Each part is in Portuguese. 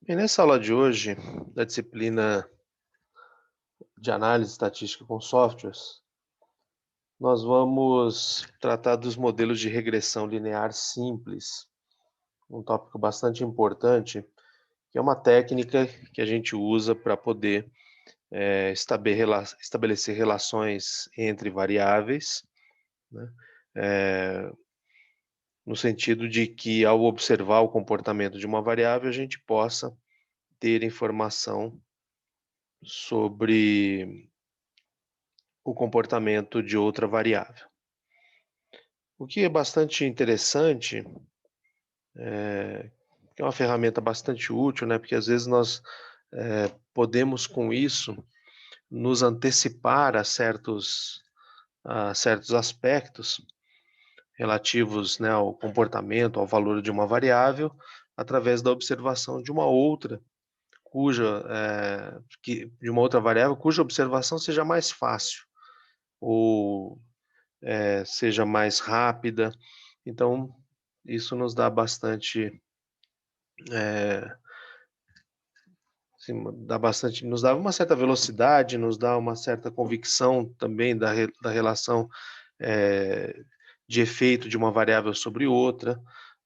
E nessa aula de hoje, da disciplina de análise estatística com softwares, nós vamos tratar dos modelos de regressão linear simples, um tópico bastante importante, que é uma técnica que a gente usa para poder estabelecer relações entre variáveis, né, eh, no sentido de que, ao observar o comportamento de uma variável, a gente possa ter informação sobre o comportamento de outra variável. O que é bastante interessante, que é uma ferramenta bastante útil, né, porque às vezes nós, podemos com isso nos antecipar a certos aspectos relativos, né, ao comportamento, ao valor de uma variável, através da observação de uma outra, de uma outra variável cuja observação seja mais fácil ou seja mais rápida. Então, isso nos dá bastante, eh, assim, nos dá uma certa velocidade, nos dá uma certa convicção também da relação, eh, de efeito de uma variável sobre outra,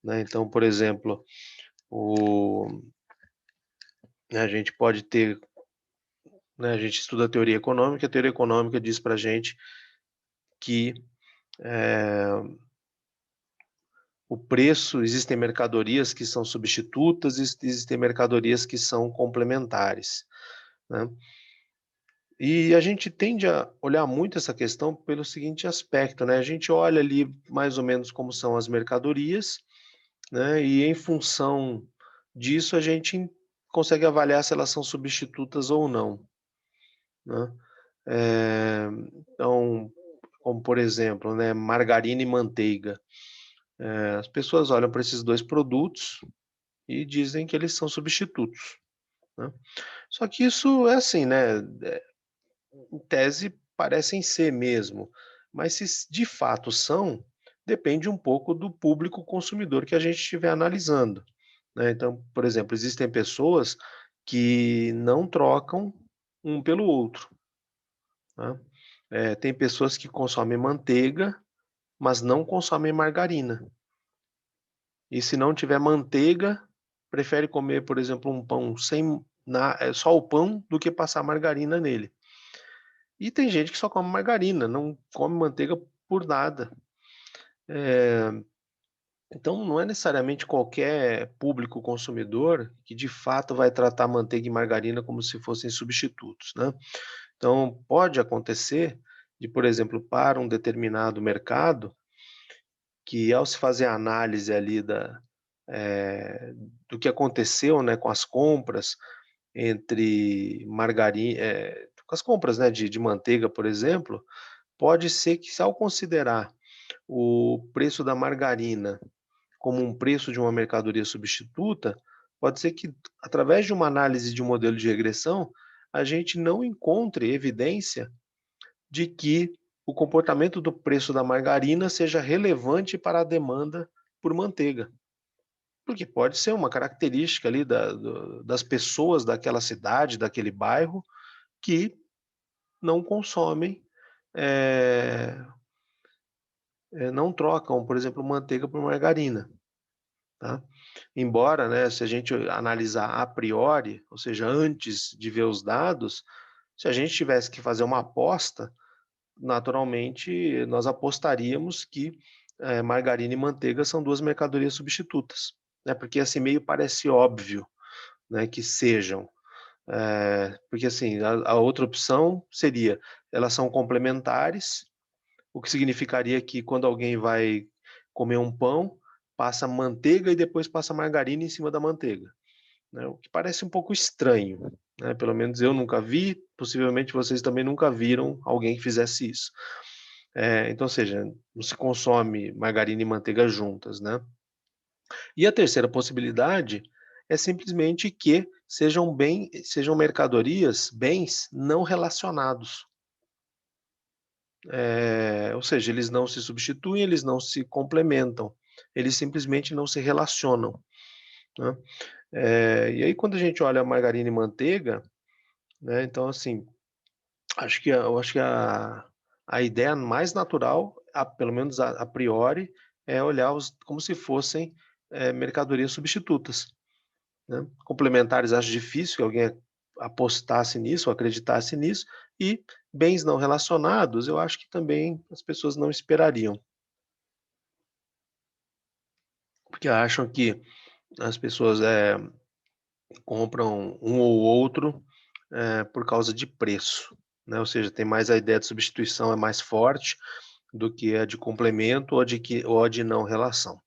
né. Então, por exemplo, o a gente pode ter, né, a gente estuda a teoria econômica diz pra gente que, eh o preço, existem mercadorias que são substitutas, existem mercadorias que são complementares, né. E a gente tende a olhar muito essa questão pelo seguinte aspecto, né, a gente olha ali mais ou menos como são as mercadorias, né, e em função disso a gente consegue avaliar se elas são substitutas ou não, né. Eh, então, como por exemplo, né, margarina e manteiga, as pessoas olham para esses 2 produtos e dizem que eles são substitutos, né. Só que isso é assim, né, em tese parecem ser mesmo, mas se de fato são, depende um pouco do público consumidor que a gente estiver analisando, né. Então, por exemplo, existem pessoas que não trocam um pelo outro, né. Tem pessoas que consomem manteiga, mas não consomem margarina. E se não tiver manteiga, prefere comer, por exemplo, um pão sem só o pão do que passar margarina nele. E tem gente que só come margarina, não come manteiga por nada. Eh, então não é necessariamente qualquer público consumidor que de fato vai tratar manteiga e margarina como se fossem substitutos, né. Então pode acontecer de, por exemplo, para um determinado mercado, que ao se fazer a análise ali eh, do que aconteceu, né, com as compras com as compras, né, de manteiga, por exemplo, pode ser que, se ao considerar o preço da margarina como um preço de uma mercadoria substituta, pode ser que, através de uma análise de um modelo de regressão, a gente não encontre evidência de que o comportamento do preço da margarina seja relevante para a demanda por manteiga. Porque pode ser uma característica ali das pessoas daquela cidade, daquele bairro, que não consomem, eh não trocam, por exemplo, manteiga por margarina, tá. Embora, né, se a gente analisar a priori, ou seja, antes de ver os dados, se a gente tivesse que fazer uma aposta, naturalmente nós apostaríamos que, margarina e manteiga são 2 mercadorias substitutas, né, porque assim meio parece óbvio, né, que sejam. Porque assim, a outra opção seria, elas são complementares, o que significaria que quando alguém vai comer um pão, passa manteiga e depois passa margarina em cima da manteiga, né, o que parece um pouco estranho, né, pelo menos eu nunca vi, possivelmente vocês também nunca viram alguém que fizesse isso. Então, ou seja, não se consome margarina e manteiga juntas, né. E a terceira possibilidade é simplesmente que sejam mercadorias, bens não relacionados. Ou seja, eles não se substituem, eles não se complementam, eles simplesmente não se relacionam, né. E aí quando a gente olha a margarina e manteiga, né, então assim, eu acho que a ideia mais natural, pelo menos a priori, é olhar os como se fossem, mercadorias substitutas, né. Complementares acho difícil que alguém apostasse nisso ou acreditasse nisso, e bens não relacionados eu acho que também as pessoas não esperariam, porque acham que as pessoas, compram um ou outro, por causa de preço, né, ou seja, tem mais a ideia de substituição é mais forte do que a de complemento ou a de não relação.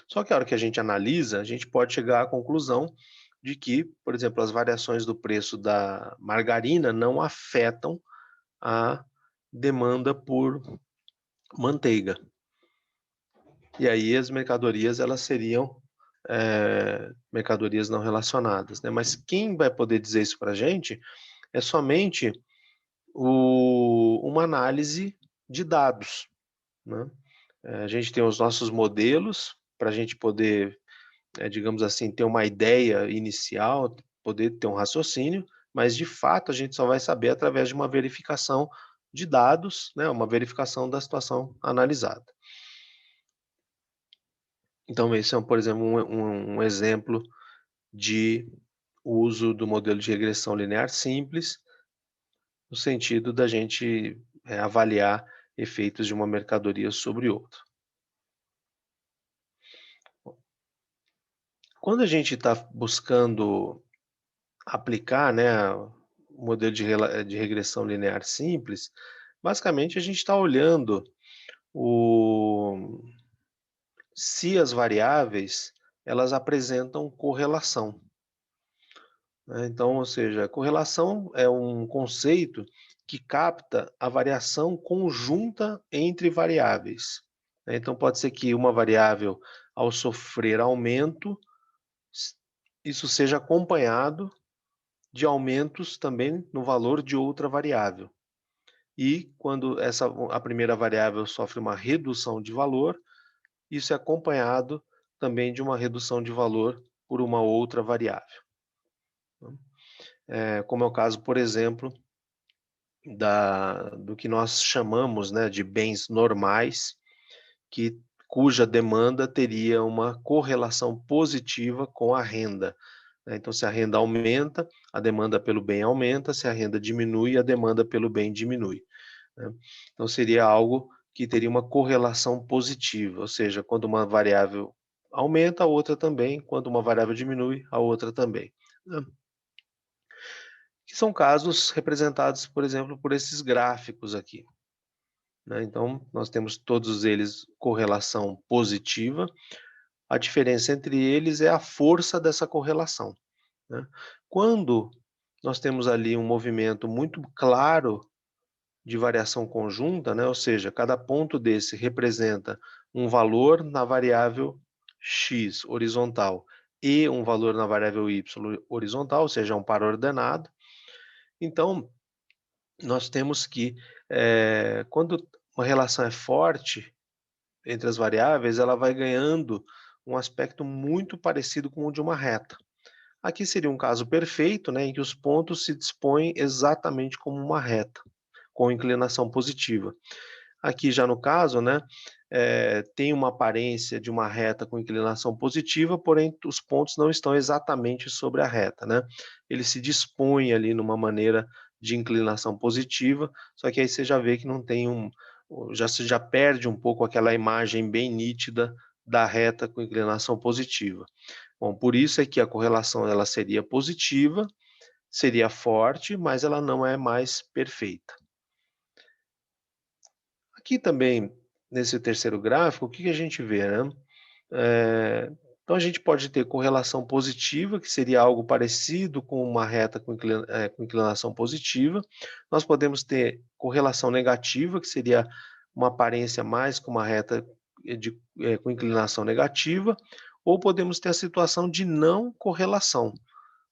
Só que a hora que a gente analisa, a gente pode chegar à conclusão de que, por exemplo, as variações do preço da margarina não afetam a demanda por manteiga. E aí as mercadorias elas seriam, mercadorias não relacionadas, né. Mas quem vai poder dizer isso para a gente é somente uma análise de dados, né. A gente tem os nossos modelos para a gente poder, digamos assim, ter uma ideia inicial, poder ter um raciocínio, mas de fato a gente só vai saber através de uma verificação de dados, né, uma verificação da situação analisada. Então esse é, por exemplo, um exemplo de uso do modelo de regressão linear simples, no sentido da gente, avaliar efeitos de uma mercadoria sobre outra. Quando a gente está buscando aplicar, né, o modelo de regressão linear simples, basicamente a gente está olhando o se as variáveis, elas apresentam correlação, né. Então, ou seja, correlação é um conceito que capta a variação conjunta entre variáveis, né. Então pode ser que uma variável, ao sofrer aumento, s isso seja acompanhado de aumentos também no valor de outra variável. E quando a primeira variável sofre uma redução de valor, isso é acompanhado também de uma redução de valor por uma outra variável, né. Como é o caso, por exemplo, do que nós chamamos, né, de bens normais, que cuja demanda teria uma correlação positiva com a renda, né. Então se a renda aumenta, a demanda pelo bem aumenta, se a renda diminui, a demanda pelo bem diminui, né. Então seria algo que teria uma correlação positiva, ou seja, quando uma variável aumenta, a outra também, quando uma variável diminui, a outra também, né. Que são casos representados, por exemplo, por esses gráficos aqui, né. Então nós temos todos eles correlação positiva, a diferença entre eles é a força dessa correlação, né. Quando nós temos ali um movimento muito claro de variação conjunta, né, ou seja, cada ponto desse representa um valor na variável x horizontal e um valor na variável y horizontal, ou seja, um par ordenado. Então, nós temos que, quando uma relação é forte entre as variáveis, ela vai ganhando um aspecto muito parecido com o de uma reta. Aqui seria um caso perfeito, né, em que os pontos se dispõem exatamente como uma reta, com inclinação positiva. Aqui já no caso, né, tem uma aparência de uma reta com inclinação positiva, porém os pontos não estão exatamente sobre a reta, né. Eles se dispõem ali numa maneira de inclinação positiva, só que aí você já vê que não tem você já perde um pouco aquela imagem bem nítida da reta com inclinação positiva. Bom, por isso é que a correlação ela seria positiva, seria forte, mas ela não é mais perfeita. Aqui também, nesse terceiro gráfico, o que que a gente vê, né? Então a gente pode ter correlação positiva, que seria algo parecido com uma reta com inclinação positiva. Nós podemos ter correlação negativa, que seria uma aparência mais com uma reta com inclinação negativa, ou podemos ter a situação de não correlação,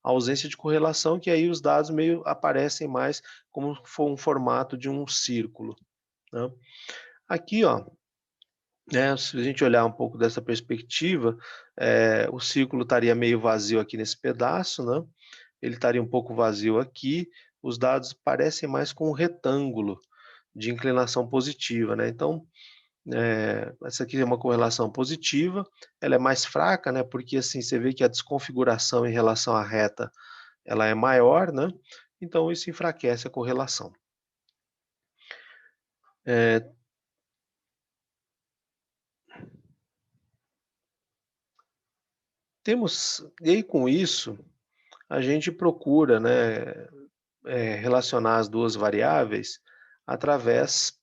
a ausência de correlação, que aí os dados meio aparecem mais como for um formato de um círculo, né. Aqui, ó, né, se a gente olhar um pouco dessa perspectiva, o círculo estaria meio vazio aqui nesse pedaço, né, ele estaria um pouco vazio aqui, os dados parecem mais com um retângulo de inclinação positiva, né, então, essa aqui é uma correlação positiva, ela é mais fraca, né, porque, assim, você vê que a desconfiguração em relação à reta, ela é maior, né, então isso enfraquece a correlação. Eh, e aí com isso, a gente procura, né, relacionar as 2 variáveis através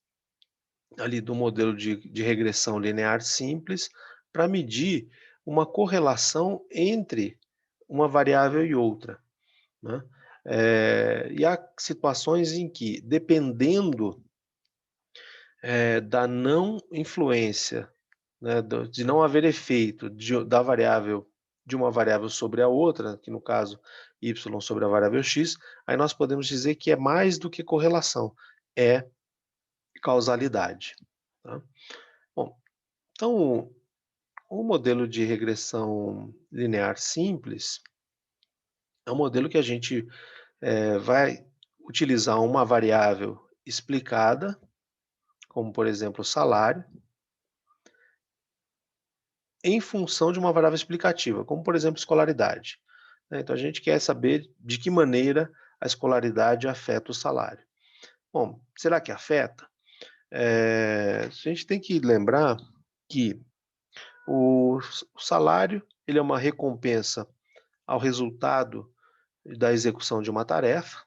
ali do modelo de regressão linear simples para medir uma correlação entre uma variável e outra, né. E há situações em que, dependendo, da não influência, né, de não haver efeito da variável de uma variável sobre a outra, que no caso y sobre a variável x, aí nós podemos dizer que é mais do que correlação, é causalidade, tá. Bom, então o modelo de regressão linear simples é um modelo que a gente, vai utilizar uma variável explicada, como por exemplo o salário, em função de uma variável explicativa, como por exemplo escolaridade, né. Então a gente quer saber de que maneira a escolaridade afeta o salário. Bom, será que afeta? A gente tem que lembrar que o salário, ele é uma recompensa ao resultado da execução de uma tarefa,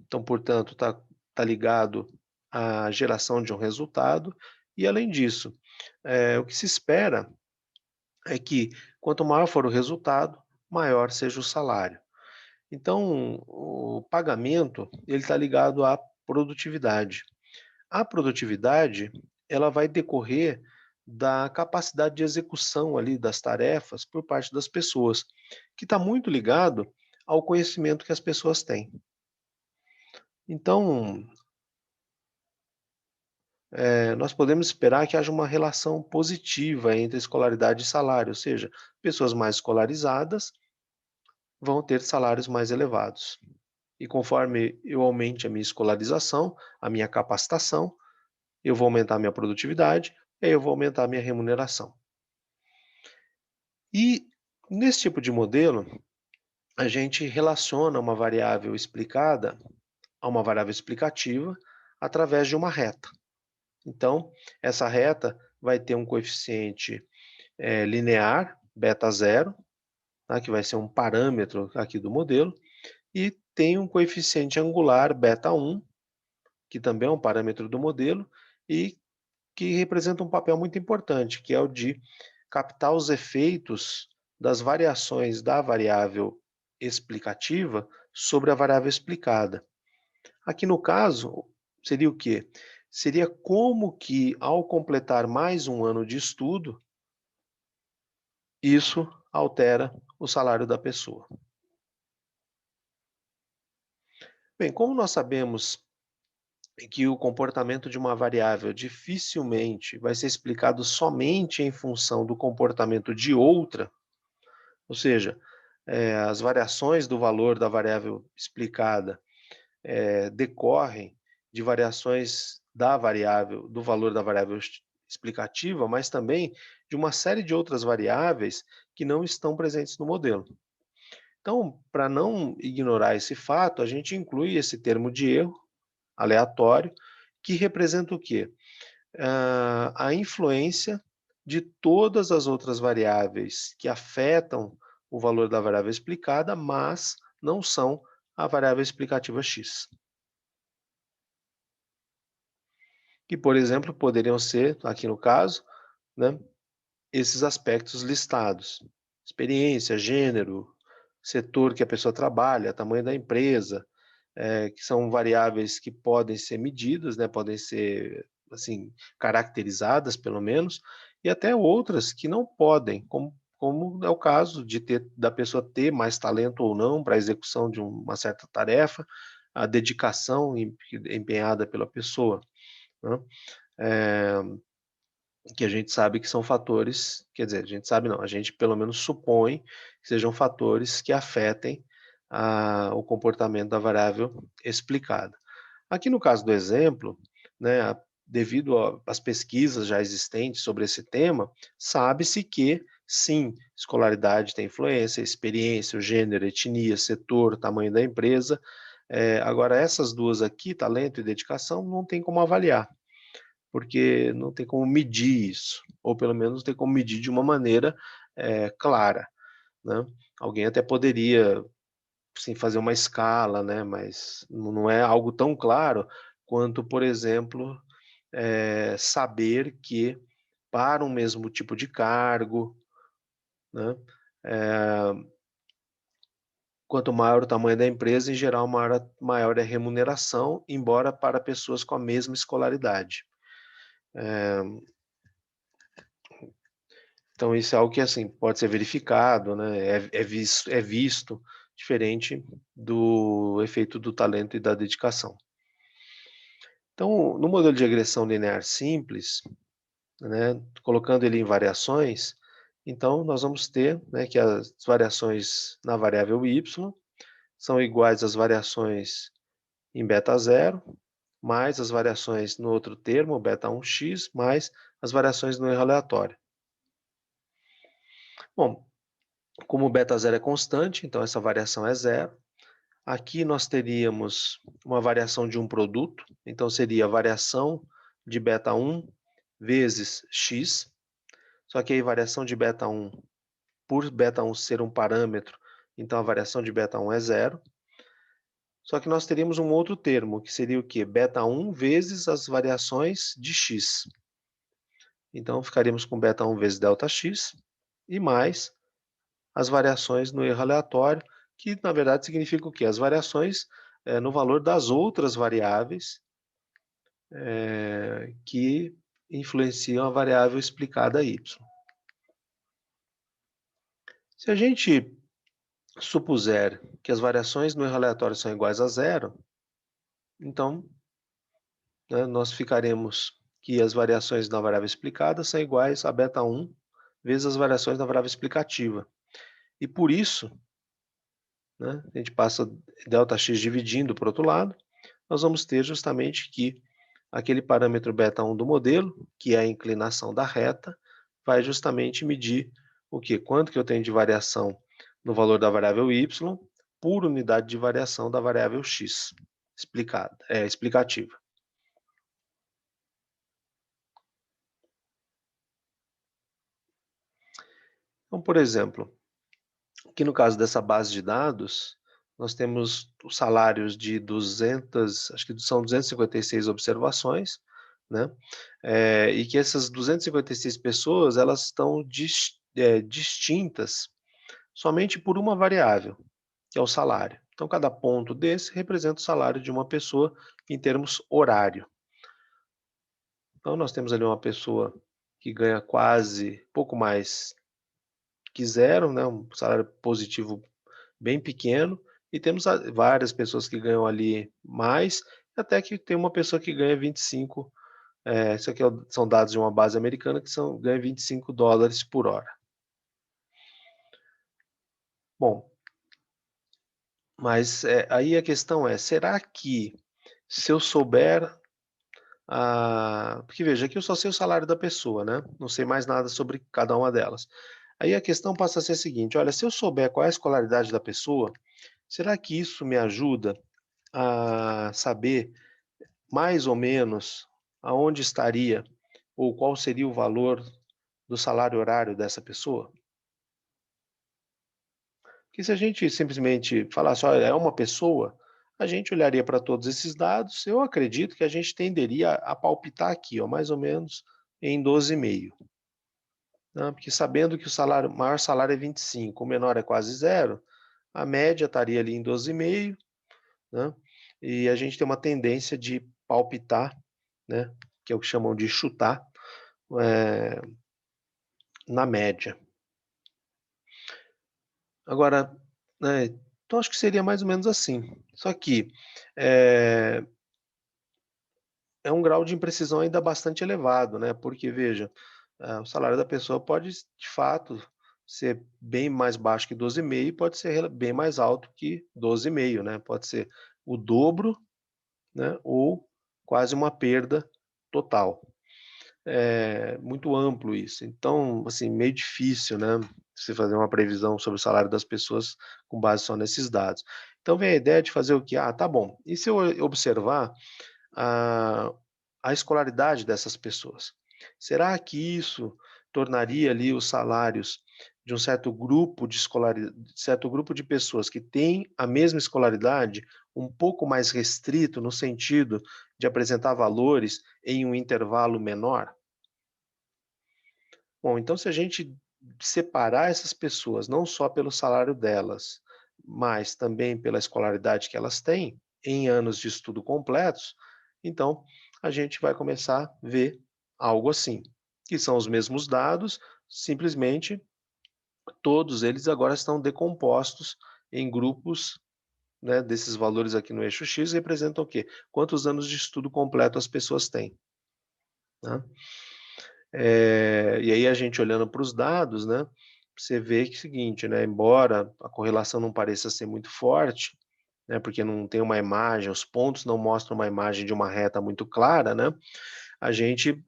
então, portanto, tá ligado à geração de um resultado, e além disso, o que se espera é que quanto maior for o resultado, maior seja o salário. Então, o pagamento, ele está ligado à produtividade. A produtividade, ela vai decorrer da capacidade de execução ali das tarefas por parte das pessoas, que está muito ligado ao conhecimento que as pessoas têm. Então, nós podemos esperar que haja uma relação positiva entre escolaridade e salário, ou seja, pessoas mais escolarizadas vão ter salários mais elevados. E conforme eu aumente a minha escolarização, a minha capacitação, eu vou aumentar a minha produtividade, e aí eu vou aumentar a minha remuneração. E nesse tipo de modelo, a gente relaciona uma variável explicada a uma variável explicativa através de uma reta. Então, essa reta vai ter um coeficiente linear, beta zero, tá, que vai ser um parâmetro aqui do modelo, e tem um coeficiente angular beta 1, que também é um parâmetro do modelo, e que representa um papel muito importante, que é o de captar os efeitos das variações da variável explicativa sobre a variável explicada. Aqui no caso, seria o quê? Seria como que, ao completar mais um ano de estudo, isso altera o salário da pessoa. Bem, como nós sabemos que o comportamento de uma variável dificilmente vai ser explicado somente em função do comportamento de outra, ou seja, as variações do valor da variável explicada, decorrem de variações da variável do valor da variável explicativa, mas também de uma série de outras variáveis que não estão presentes no modelo. Então, para não ignorar esse fato, a gente inclui esse termo de erro aleatório, que representa o quê? A influência de todas as outras variáveis que afetam o valor da variável explicada, mas não são a variável explicativa x. Que, por exemplo, poderiam ser, aqui no caso, né, esses aspectos listados: experiência, gênero, setor que a pessoa trabalha, tamanho da empresa, que são variáveis que podem ser medidas, né, podem ser, assim, caracterizadas pelo menos, e até outras que não podem, como é o caso da pessoa ter mais talento ou não para a execução de uma certa tarefa, a dedicação empenhada pela pessoa, né. que a gente sabe que são fatores, quer dizer, a gente sabe não, a gente pelo menos supõe que sejam fatores que afetem o comportamento da variável explicada. Aqui no caso do exemplo, né, devido às pesquisas já existentes sobre esse tema, sabe-se que, sim, escolaridade tem influência, experiência, o gênero, etnia, setor, tamanho da empresa. Agora, essas duas aqui, talento e dedicação, não tem como avaliar, porque não tem como medir isso, ou pelo menos não tem como medir de uma maneira clara, né? Alguém até poderia, sim, fazer uma escala, né, mas não é algo tão claro quanto, por exemplo, saber que para um mesmo tipo de cargo, né, quanto maior o tamanho da empresa, em geral, maior é a remuneração, embora para pessoas com a mesma escolaridade. Então isso é algo que, assim, pode ser verificado, né, é visto diferente do efeito do talento e da dedicação. Então, no modelo de regressão linear simples, né, colocando ele em variações, então nós vamos ter, né, que as variações na variável y são iguais às variações em beta 0, mais as variações no outro termo, beta 1x, mais as variações no erro aleatório. Bom, como o beta 0 é constante, então essa variação é zero. Aqui nós teríamos uma variação de um produto, então seria a variação de beta 1 vezes x, só que aí variação de beta 1, por beta 1 ser um parâmetro, então a variação de beta 1 é zero. Só que nós teríamos um outro termo, que seria o quê? Beta 1 vezes as variações de x. Então ficaríamos com beta 1 vezes delta x, e mais as variações no erro aleatório, que na verdade significa o quê? As variações no valor das outras variáveis que influenciam a variável explicada y. Se a gente supuser que as variações no erro aleatório são iguais a zero, então, né, nós ficaremos que as variações da variável explicada são iguais a beta 1 vezes as variações da variável explicativa. E por isso, né, a gente passa Δx dividindo para o outro lado, nós vamos ter justamente que aquele parâmetro beta 1 do modelo, que é a inclinação da reta, vai justamente medir o quê? Quanto que eu tenho de variação no valor da variável y por unidade de variação da variável x explicativa. Então, por exemplo, aqui no caso dessa base de dados, nós temos os salários de 200, acho que são 256 observações, né? E que essas 256 pessoas, elas estão distintas somente por uma variável, que é o salário. Então, cada ponto desse representa o salário de uma pessoa em termos horário. Então, nós temos ali uma pessoa que ganha quase pouco mais que zero, né? Um salário positivo bem pequeno, e temos várias pessoas que ganham ali mais, até que tem uma pessoa que ganha 25, isso aqui são dados de uma base americana, que ganha $25 por hora. Bom, mas aí a questão é, será que se eu souber, porque veja, aqui eu só sei o salário da pessoa, né? Não sei mais nada sobre cada uma delas. Aí a questão passa a ser a seguinte, olha, se eu souber qual é a escolaridade da pessoa, será que isso me ajuda a saber mais ou menos aonde estaria ou qual seria o valor do salário horário dessa pessoa? Porque se a gente simplesmente falasse, olha, é uma pessoa, a gente olharia para todos esses dados, eu acredito que a gente tenderia a palpitar aqui, ó, mais ou menos em 12,5. Né? Porque sabendo que o maior salário é 25, o menor é quase zero, a média estaria ali em 12,5, né? E a gente tem uma tendência de palpitar, né? Que é o que chamam de chutar, na média. Agora, né, então acho que seria mais ou menos assim. Só que é, é um grau de imprecisão ainda bastante elevado, né? Porque, veja, O salário da pessoa pode, de fato, ser bem mais baixo que 12,5, pode ser bem mais alto que 12,5, né? Pode ser o dobro, né? Ou quase uma perda total. É muito amplo isso. Então, assim, meio difícil, né? Você fazer uma previsão sobre o salário das pessoas com base só nesses dados. Então vem a ideia de fazer o que? Ah, tá bom. E se eu observar a, a escolaridade dessas pessoas? Será que isso tornaria ali os salários de um certo grupo de pessoas que têm a mesma escolaridade um pouco mais restrito no sentido de apresentar valores em um intervalo menor? Bom, então se a gente separar essas pessoas não só pelo salário delas, mas também pela escolaridade que elas têm, em anos de estudo completos, então a gente vai começar a ver algo assim, que são os mesmos dados, simplesmente todos eles agora estão decompostos em grupos, né, desses valores aqui no eixo X representam o quê? Quantos anos de estudo completo as pessoas têm, né? E aí a gente olhando para os dados, né, você vê que é o seguinte, né, embora a correlação não pareça ser muito forte, né, porque não tem uma imagem, os pontos não mostram uma imagem de uma reta muito clara, né, a gente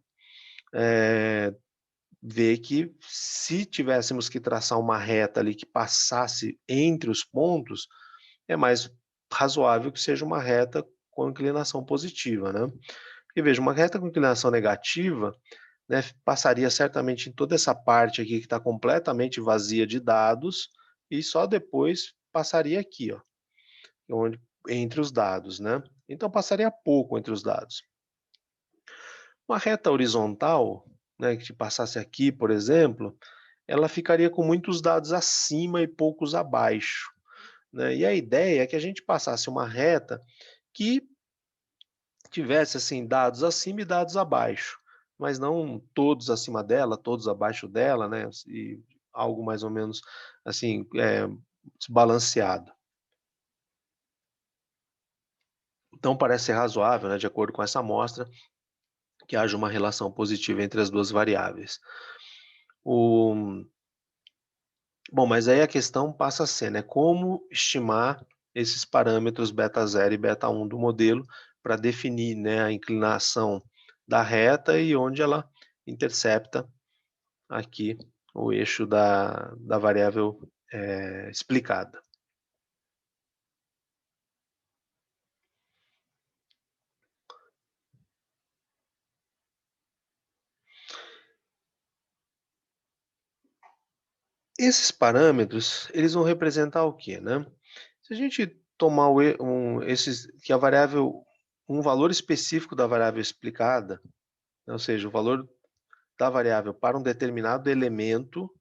vê que se tivéssemos que traçar uma reta ali que passasse entre os pontos, é mais razoável que seja uma reta com inclinação positiva, né. Porque veja, uma reta com inclinação negativa, né, passaria certamente em toda essa parte aqui que está completamente vazia de dados e só depois passaria aqui, ó, onde, entre os dados, né? Então passaria pouco entre os dados. Uma reta horizontal, né, que passasse aqui, por exemplo, ela ficaria com muitos dados acima e poucos abaixo, né? E a ideia é que a gente passasse uma reta que tivesse, assim, dados acima e dados abaixo, mas não todos acima dela, todos abaixo dela, né, e algo mais ou menos, assim, desbalanceado. Então parece ser razoável, né, de acordo com essa amostra, que haja uma relação positiva entre as 2 variáveis. O Bom, mas aí a questão passa a ser, né, como estimar esses parâmetros beta zero e beta um do modelo para definir, né, a inclinação da reta e onde ela intercepta aqui o eixo da variável, explicada. Esses parâmetros, eles vão representar o quê, né? Se a gente tomar que a variável um valor específico da variável explicada, ou seja, o valor da variável para um determinado elemento,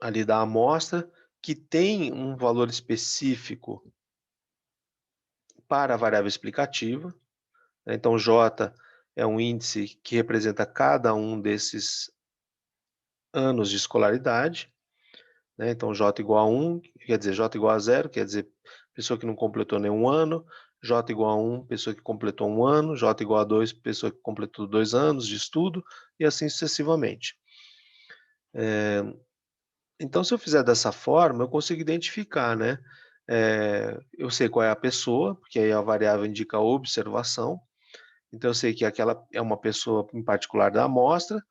ali da amostra, que tem um valor específico para a variável explicativa, né, então J é um índice que representa cada um desses anos de escolaridade, né, então J igual a 1, quer dizer, J igual a 0, quer dizer, pessoa que não completou nenhum ano, J igual a 1, pessoa que completou um ano, J igual a 2, pessoa que completou 2 anos de estudo, e assim sucessivamente. Então, se eu fizer dessa forma, eu consigo identificar, né, eu sei qual é a pessoa, porque aí a variável indica a observação, então eu sei que aquela é uma pessoa em particular da amostra,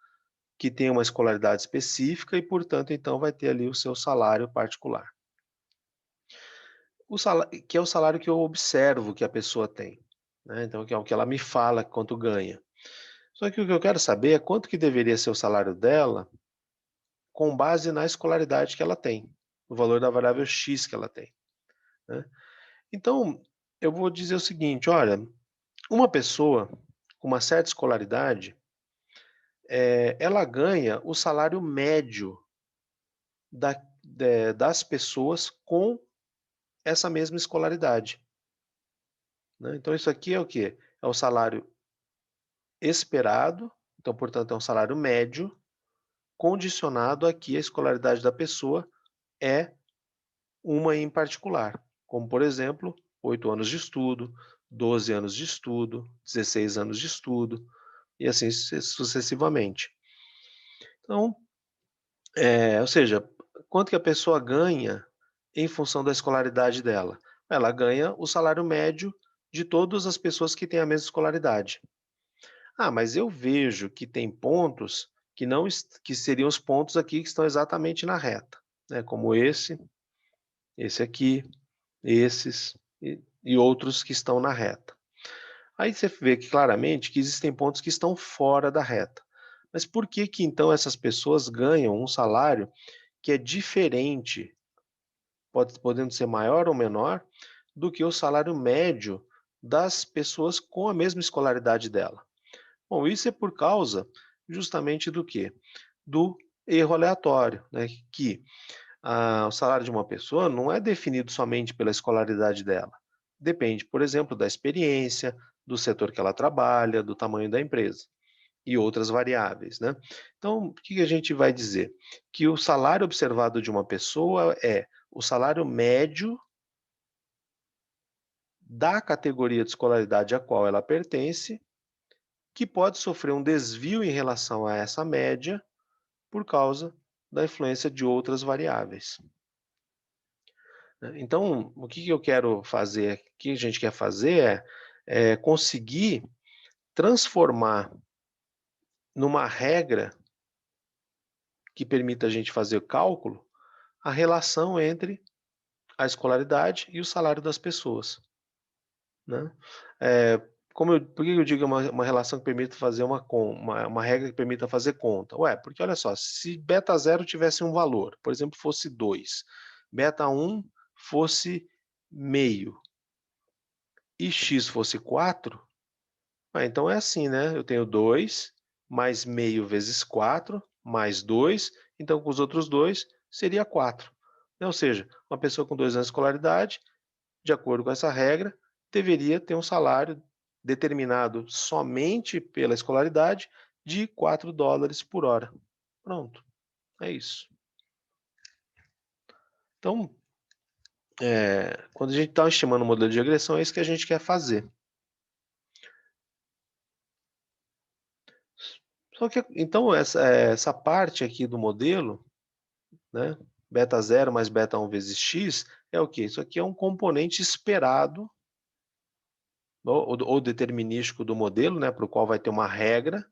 que tem uma escolaridade específica e, portanto, então vai ter ali o seu salário particular. Que é o salário que eu observo que a pessoa tem, né, então que é o que ela me fala quanto ganha. Só que o que eu quero saber é quanto que deveria ser o salário dela com base na escolaridade que ela tem, o valor da variável X que ela tem, né. Então, eu vou dizer o seguinte, olha, uma pessoa com uma certa escolaridade, ela ganha o salário médio das pessoas com essa mesma escolaridade, né. Então isso aqui é o quê? É o salário esperado, então, portanto, é um salário médio, condicionado a que a escolaridade da pessoa é uma em particular, como, por exemplo, 8 anos de estudo, 12 anos de estudo, 16 anos de estudo, e assim sucessivamente. Então, ou seja, quanto que a pessoa ganha em função da escolaridade dela? Ela ganha o salário médio de todas as pessoas que têm a mesma escolaridade. Ah, mas eu vejo que tem pontos que não que seriam os pontos aqui que estão exatamente na reta, né, como esse aqui, esses e outros que estão na reta. Aí você vê que claramente que existem pontos que estão fora da reta. Mas por que que então essas pessoas ganham um salário que é diferente, podendo ser maior ou menor, do que o salário médio das pessoas com a mesma escolaridade dela? Bom, isso é por causa justamente do quê? Do erro aleatório, né? Que o salário de uma pessoa não é definido somente pela escolaridade dela. Depende, por exemplo, da experiência, do setor que ela trabalha, do tamanho da empresa e outras variáveis, né? Então, o que a gente vai dizer? Que o salário observado de uma pessoa é o salário médio da categoria de escolaridade a qual ela pertence, que pode sofrer um desvio em relação a essa média por causa da influência de outras variáveis, né? Então, o que eu quero fazer, o que a gente quer fazer é conseguir transformar numa regra que permita a gente fazer o cálculo, a relação entre a escolaridade e o salário das pessoas, né? Por que eu digo uma relação que permita fazer uma regra que permita fazer conta? Ué, porque olha só, se beta zero tivesse um valor, por exemplo, fosse 2, beta um fosse meio e x fosse 4, então é assim, né? Eu tenho 2 mais meio vezes 4 mais 2, então com os outros 2 seria 4. Ou seja, uma pessoa com 2 anos de escolaridade, de acordo com essa regra, deveria ter um salário determinado somente pela escolaridade de 4 dólares por hora. Pronto, é isso. Então, quando a gente está estimando o modelo de regressão, é isso que a gente quer fazer. Só que, então, essa parte aqui do modelo, né, beta zero mais beta 1 vezes x, é o quê? Isso aqui é um componente esperado ou determinístico do modelo, né, para o qual vai ter uma regra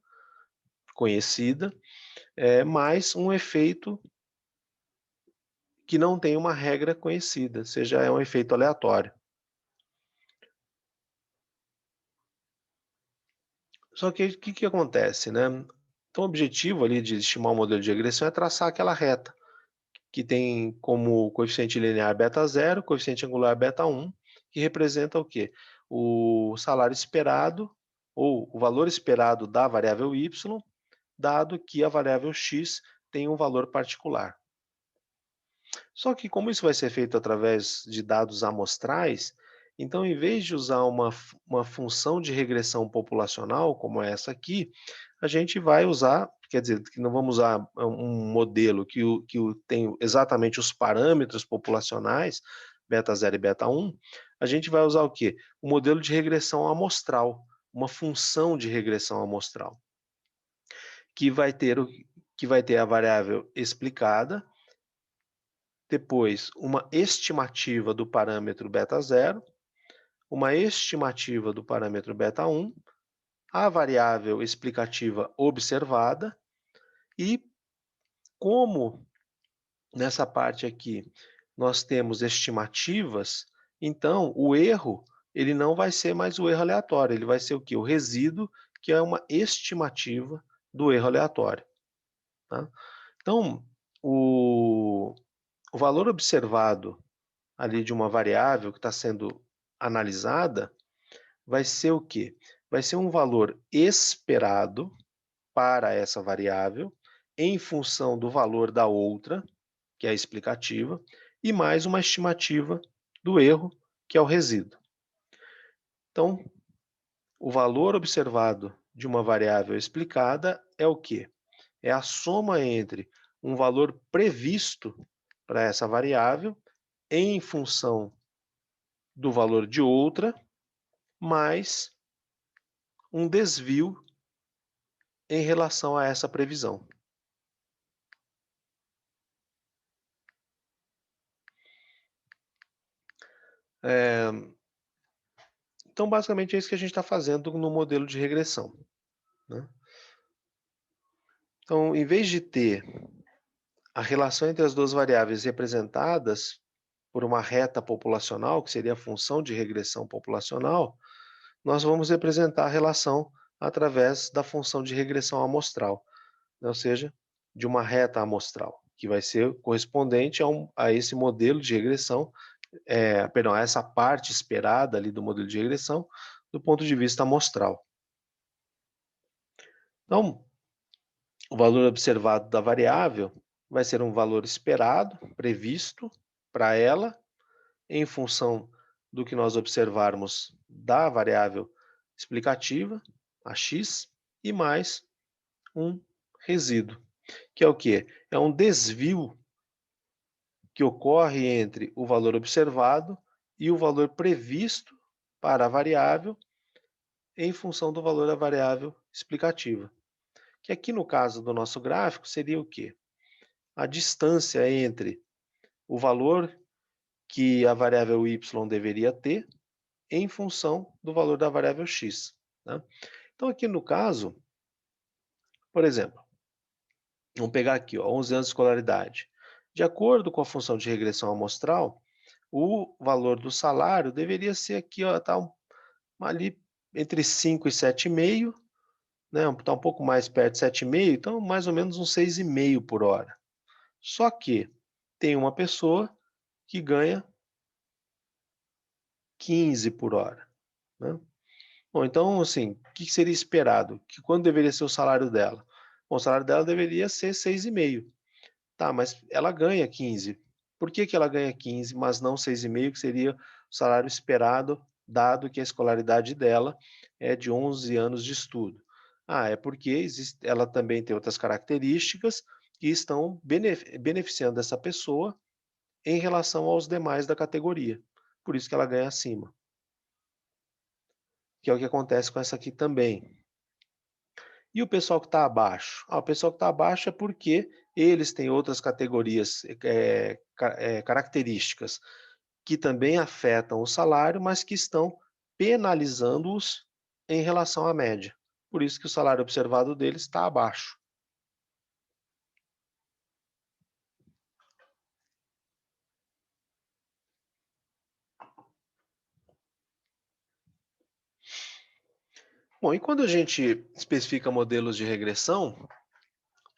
conhecida, mais um efeito que não tem uma regra conhecida, seja, é um efeito aleatório. Só que o que acontece, né? Então, o objetivo ali de estimar o modelo de regressão é traçar aquela reta, que tem como coeficiente linear beta zero, coeficiente angular beta 1, que representa o quê? O salário esperado, ou o valor esperado da variável y, dado que a variável x tem um valor particular. Só que como isso vai ser feito através de dados amostrais, então em vez de usar uma função de regressão populacional, como essa aqui, a gente vai usar, quer dizer, que não vamos usar um modelo que tem exatamente os parâmetros populacionais, beta 0 e beta 1, a gente vai usar o quê? O modelo de regressão amostral, uma função de regressão amostral, que vai ter a variável explicada, depois uma estimativa do parâmetro beta 0, uma estimativa do parâmetro beta 1, a variável explicativa observada e como nessa parte aqui nós temos estimativas, então o erro ele não vai ser mais o erro aleatório, ele vai ser o quê? O resíduo, que é uma estimativa do erro aleatório, tá? Então, o valor observado ali de uma variável que está sendo analisada vai ser o quê? Vai ser um valor esperado para essa variável em função do valor da outra, que é a explicativa, e mais uma estimativa do erro, que é o resíduo. Então, o valor observado de uma variável explicada é o quê? É a soma entre um valor previsto para essa variável em função do valor de outra, mais um desvio em relação a essa previsão. Então, basicamente, é isso que a gente está fazendo no modelo de regressão, né? Então, em vez de ter a relação entre as duas variáveis representadas por uma reta populacional, que seria a função de regressão populacional, nós vamos representar a relação através da função de regressão amostral, né? Ou seja, de uma reta amostral, que vai ser correspondente a esse modelo de regressão, perdão, a essa parte esperada ali do modelo de regressão, do ponto de vista amostral. Então, o valor observado da variável vai ser um valor esperado, previsto para ela, em função do que nós observarmos da variável explicativa, a x, e mais um resíduo, que é o quê? É um desvio que ocorre entre o valor observado e o valor previsto para a variável em função do valor da variável explicativa. Que aqui no caso do nosso gráfico seria o quê? A distância entre o valor que a variável y deveria ter em função do valor da variável x, né? Então, aqui no caso, por exemplo, vamos pegar aqui, ó, 11 anos de escolaridade. De acordo com a função de regressão amostral, o valor do salário deveria ser aqui, ó, tá ali entre 5 e 7,5, né? Tá um pouco mais perto de 7,5, então mais ou menos uns 6,5 por hora. Só que tem uma pessoa que ganha 15 por hora, né? Bom, então, assim, o que seria esperado? Que quando deveria ser o salário dela? Bom, o salário dela deveria ser 6,5. Tá, mas ela ganha 15. Por que ela ganha 15, mas não 6,5, que seria o salário esperado, dado que a escolaridade dela é de 11 anos de estudo? Ah, é porque ela também tem outras características que estão beneficiando essa pessoa em relação aos demais da categoria. Por isso que ela ganha acima. Que é o que acontece com essa aqui também. E o pessoal que está abaixo? O pessoal que está abaixo é porque eles têm outras categorias, características que também afetam o salário, mas que estão penalizando-os em relação à média. Por isso que o salário observado deles está abaixo. Bom, e quando a gente especifica modelos de regressão,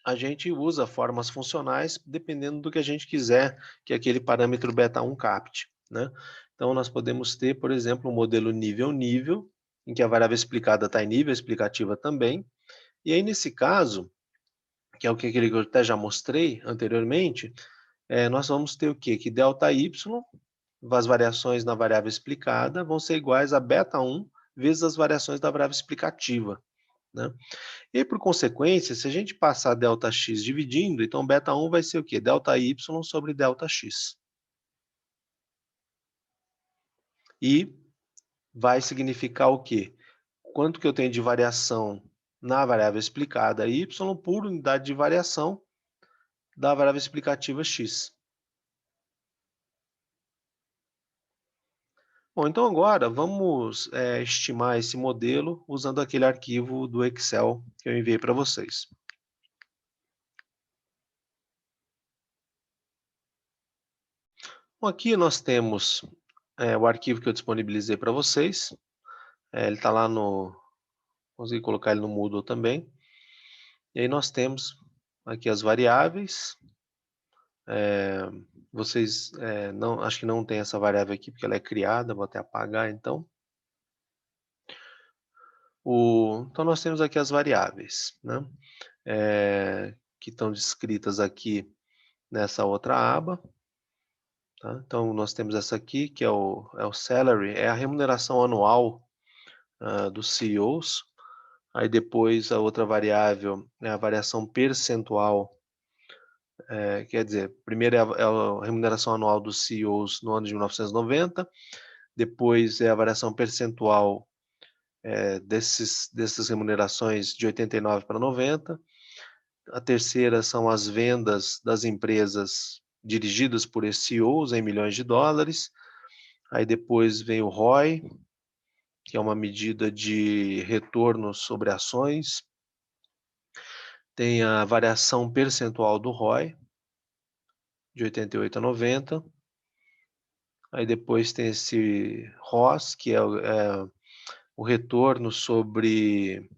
a gente usa formas funcionais dependendo do que a gente quiser que aquele parâmetro beta1 capte, né? Então, nós podemos ter, por exemplo, um modelo nível-nível, em que a variável explicada está em nível, explicativa também. E aí, nesse caso, que é o que eu até já mostrei anteriormente, nós vamos ter o quê? Que ΔY, as variações na variável explicada, vão ser iguais a beta1 vezes as variações da variável explicativa, né? E por consequência, se a gente passar ΔX dividindo, então beta1 vai ser o quê? ΔY sobre ΔX. E vai significar o quê? Quanto que eu tenho de variação na variável explicada y por unidade de variação da variável explicativa x. Bom, então agora vamos estimar esse modelo usando aquele arquivo do Excel que eu enviei para vocês. Bom, aqui nós temos o arquivo que eu disponibilizei para vocês. Ele está lá no... Consegui colocar ele no Moodle também. E aí nós temos aqui as variáveis. Vocês não, acho que não tem essa variável aqui porque ela é criada, vou até apagar então. Então nós temos aqui as variáveis, né? Que estão descritas aqui nessa outra aba. Tá? Então nós temos essa aqui que é o salary, é a remuneração anual dos CEOs. Aí depois a outra variável é a variação percentual. Quer dizer, primeiro é a remuneração anual dos CEOs no ano de 1990, depois é a variação percentual dessas remunerações de 89 para 90. A terceira são as vendas das empresas dirigidas por esses CEOs em milhões de dólares. Aí depois vem o ROI, que é uma medida de retorno sobre ações. Tem a variação percentual do ROI, de 88 a 90. Aí depois tem esse ROS, que é o retorno sobre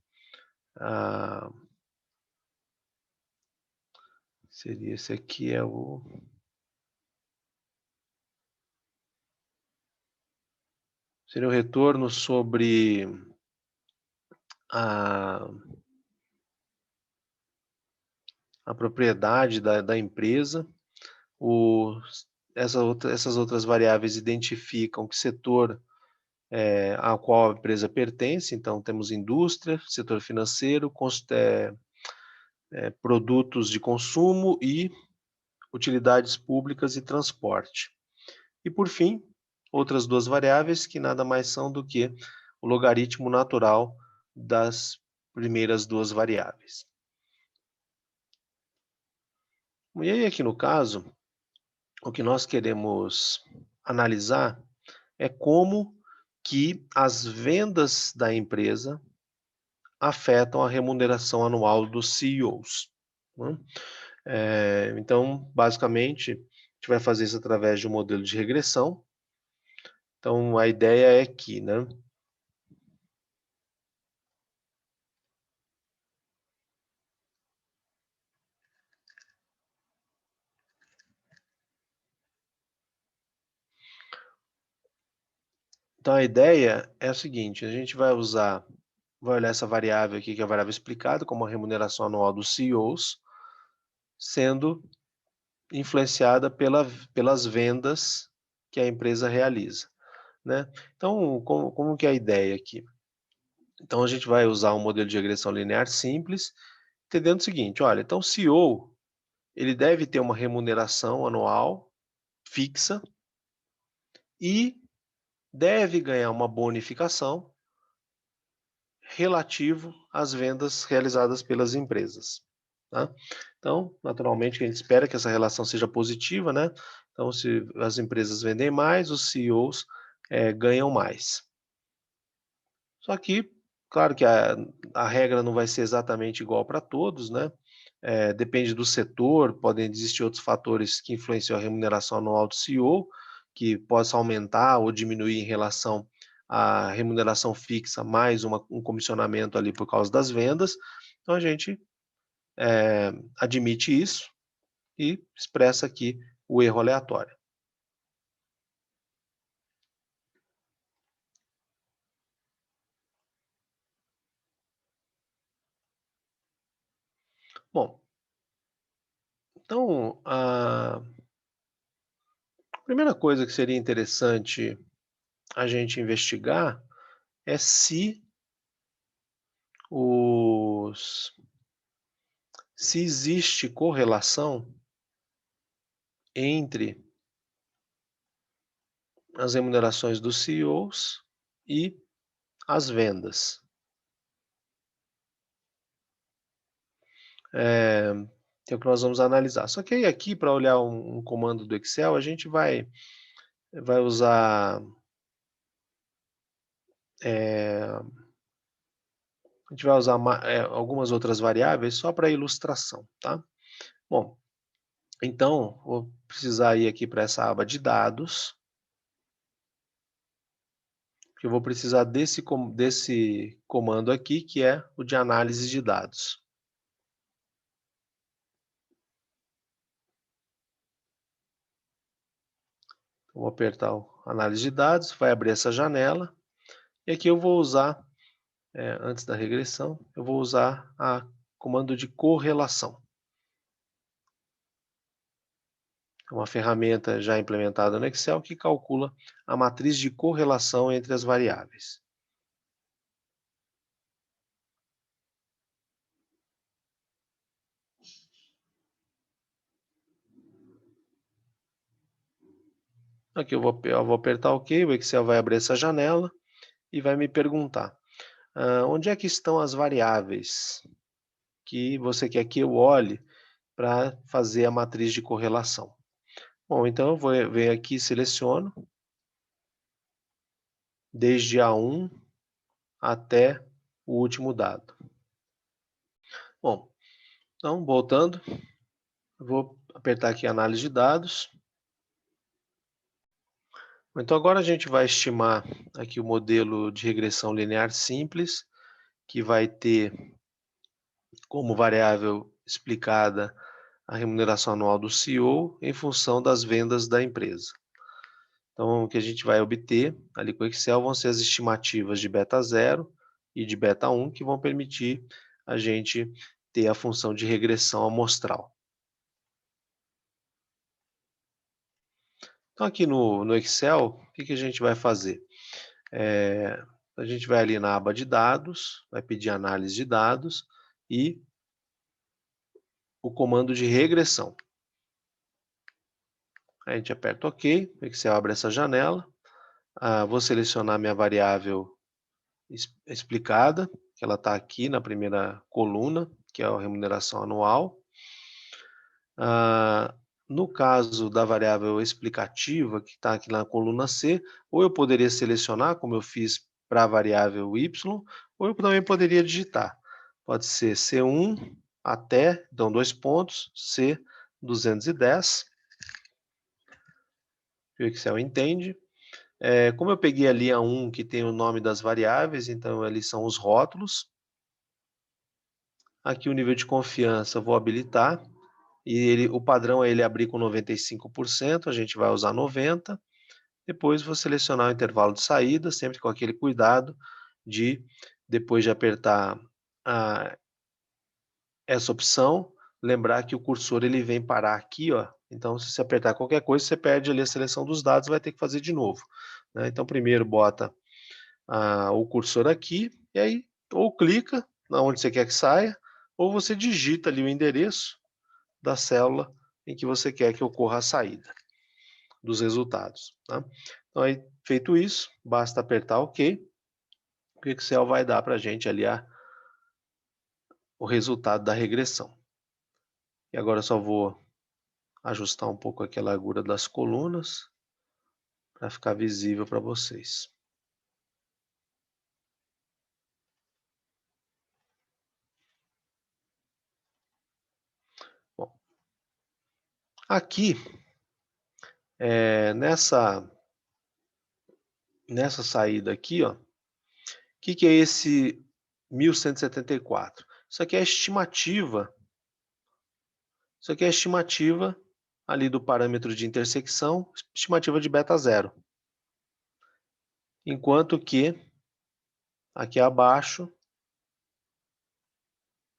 seria esse aqui, seria o retorno sobre a propriedade da empresa. Essas outras variáveis identificam que setor a qual a empresa pertence. Então temos indústria, setor financeiro, produtos de consumo e utilidades públicas e transporte. E por fim, outras duas variáveis que nada mais são do que o logaritmo natural das primeiras duas variáveis. E aí aqui no caso, o que nós queremos analisar é como que as vendas da empresa afetam a remuneração anual dos CEOs. Né? Então, basicamente, a gente vai fazer isso através de um modelo de regressão. Então, a ideia é que, né, então a ideia é a seguinte: a gente vai olhar essa variável aqui, que é a variável explicada, como a remuneração anual dos CEOs, sendo influenciada pelas vendas que a empresa realiza, né? Então, como que é a ideia aqui? Então, a gente vai usar um modelo de regressão linear simples, entendendo o seguinte: olha, então o CEO, ele deve ter uma remuneração anual fixa e deve ganhar uma bonificação relativo às vendas realizadas pelas empresas, tá? Então, naturalmente, a gente espera que essa relação seja positiva, né? Então, se as empresas vendem mais, os CEOs ganham mais. Só que, claro que a regra não vai ser exatamente igual para todos, né? Depende do setor, podem existir outros fatores que influenciam a remuneração anual do CEO, que possa aumentar ou diminuir em relação à remuneração fixa, mais um comissionamento ali por causa das vendas. Então a gente admite isso e expressa aqui o erro aleatório. Bom, então a primeira coisa que seria interessante a gente investigar é se existe correlação entre as remunerações dos CEOs e as vendas. Que é o que nós vamos analisar. Só que aí aqui, para olhar um comando do Excel, a gente vai usar algumas outras variáveis só para ilustração, tá? Bom, então vou precisar ir aqui para essa aba de dados, que eu vou precisar desse comando aqui, que é o de análise de dados. Vou apertar o análise de dados, vai abrir essa janela, e aqui eu vou usar, antes da regressão, eu vou usar o comando de correlação. É uma ferramenta já implementada no Excel que calcula a matriz de correlação entre as variáveis. Aqui eu vou apertar OK, o Excel vai abrir essa janela e vai me perguntar: onde é que estão as variáveis que você quer que eu olhe para fazer a matriz de correlação? Bom, então eu venho aqui e seleciono desde A1 até o último dado. Bom, então voltando, eu vou apertar aqui análise de dados. Então agora a gente vai estimar aqui o modelo de regressão linear simples, que vai ter como variável explicada a remuneração anual do CEO em função das vendas da empresa. Então, o que a gente vai obter ali com o Excel vão ser as estimativas de beta 0 e de beta 1, que vão permitir a gente ter a função de regressão amostral. Então, aqui no Excel, o que a gente vai fazer? A gente vai ali na aba de dados, vai pedir análise de dados e o comando de regressão. A gente aperta OK, o Excel abre essa janela. Vou selecionar minha variável explicada, que ela está aqui na primeira coluna, que é a remuneração anual. No caso da variável explicativa, que está aqui na coluna C, ou eu poderia selecionar, como eu fiz para a variável y, ou eu também poderia digitar. Pode ser C1 até, então 2 pontos, C210. O Excel entende. Como eu peguei a linha 1, que tem o nome das variáveis, então ali são os rótulos. Aqui o nível de confiança eu vou habilitar. E o padrão é ele abrir com 95%, a gente vai usar 90%. Depois vou selecionar o intervalo de saída, sempre com aquele cuidado de, depois de apertar essa opção, lembrar que o cursor ele vem parar aqui, ó. Então, se você apertar qualquer coisa, você perde ali a seleção dos dados, vai ter que fazer de novo, né? Então, primeiro bota o cursor aqui, e aí ou clica onde você quer que saia, ou você digita ali o endereço da célula em que você quer que ocorra a saída dos resultados, tá? Então, aí, feito isso, basta apertar OK, o Excel vai dar para a gente ali o resultado da regressão. E agora eu só vou ajustar um pouco aqui a largura das colunas para ficar visível para vocês. Bom, aqui, nessa saída aqui, ó, o que é esse 1174? Isso aqui é a estimativa. Isso aqui é a estimativa ali do parâmetro de intersecção, estimativa de beta 0. Enquanto que aqui abaixo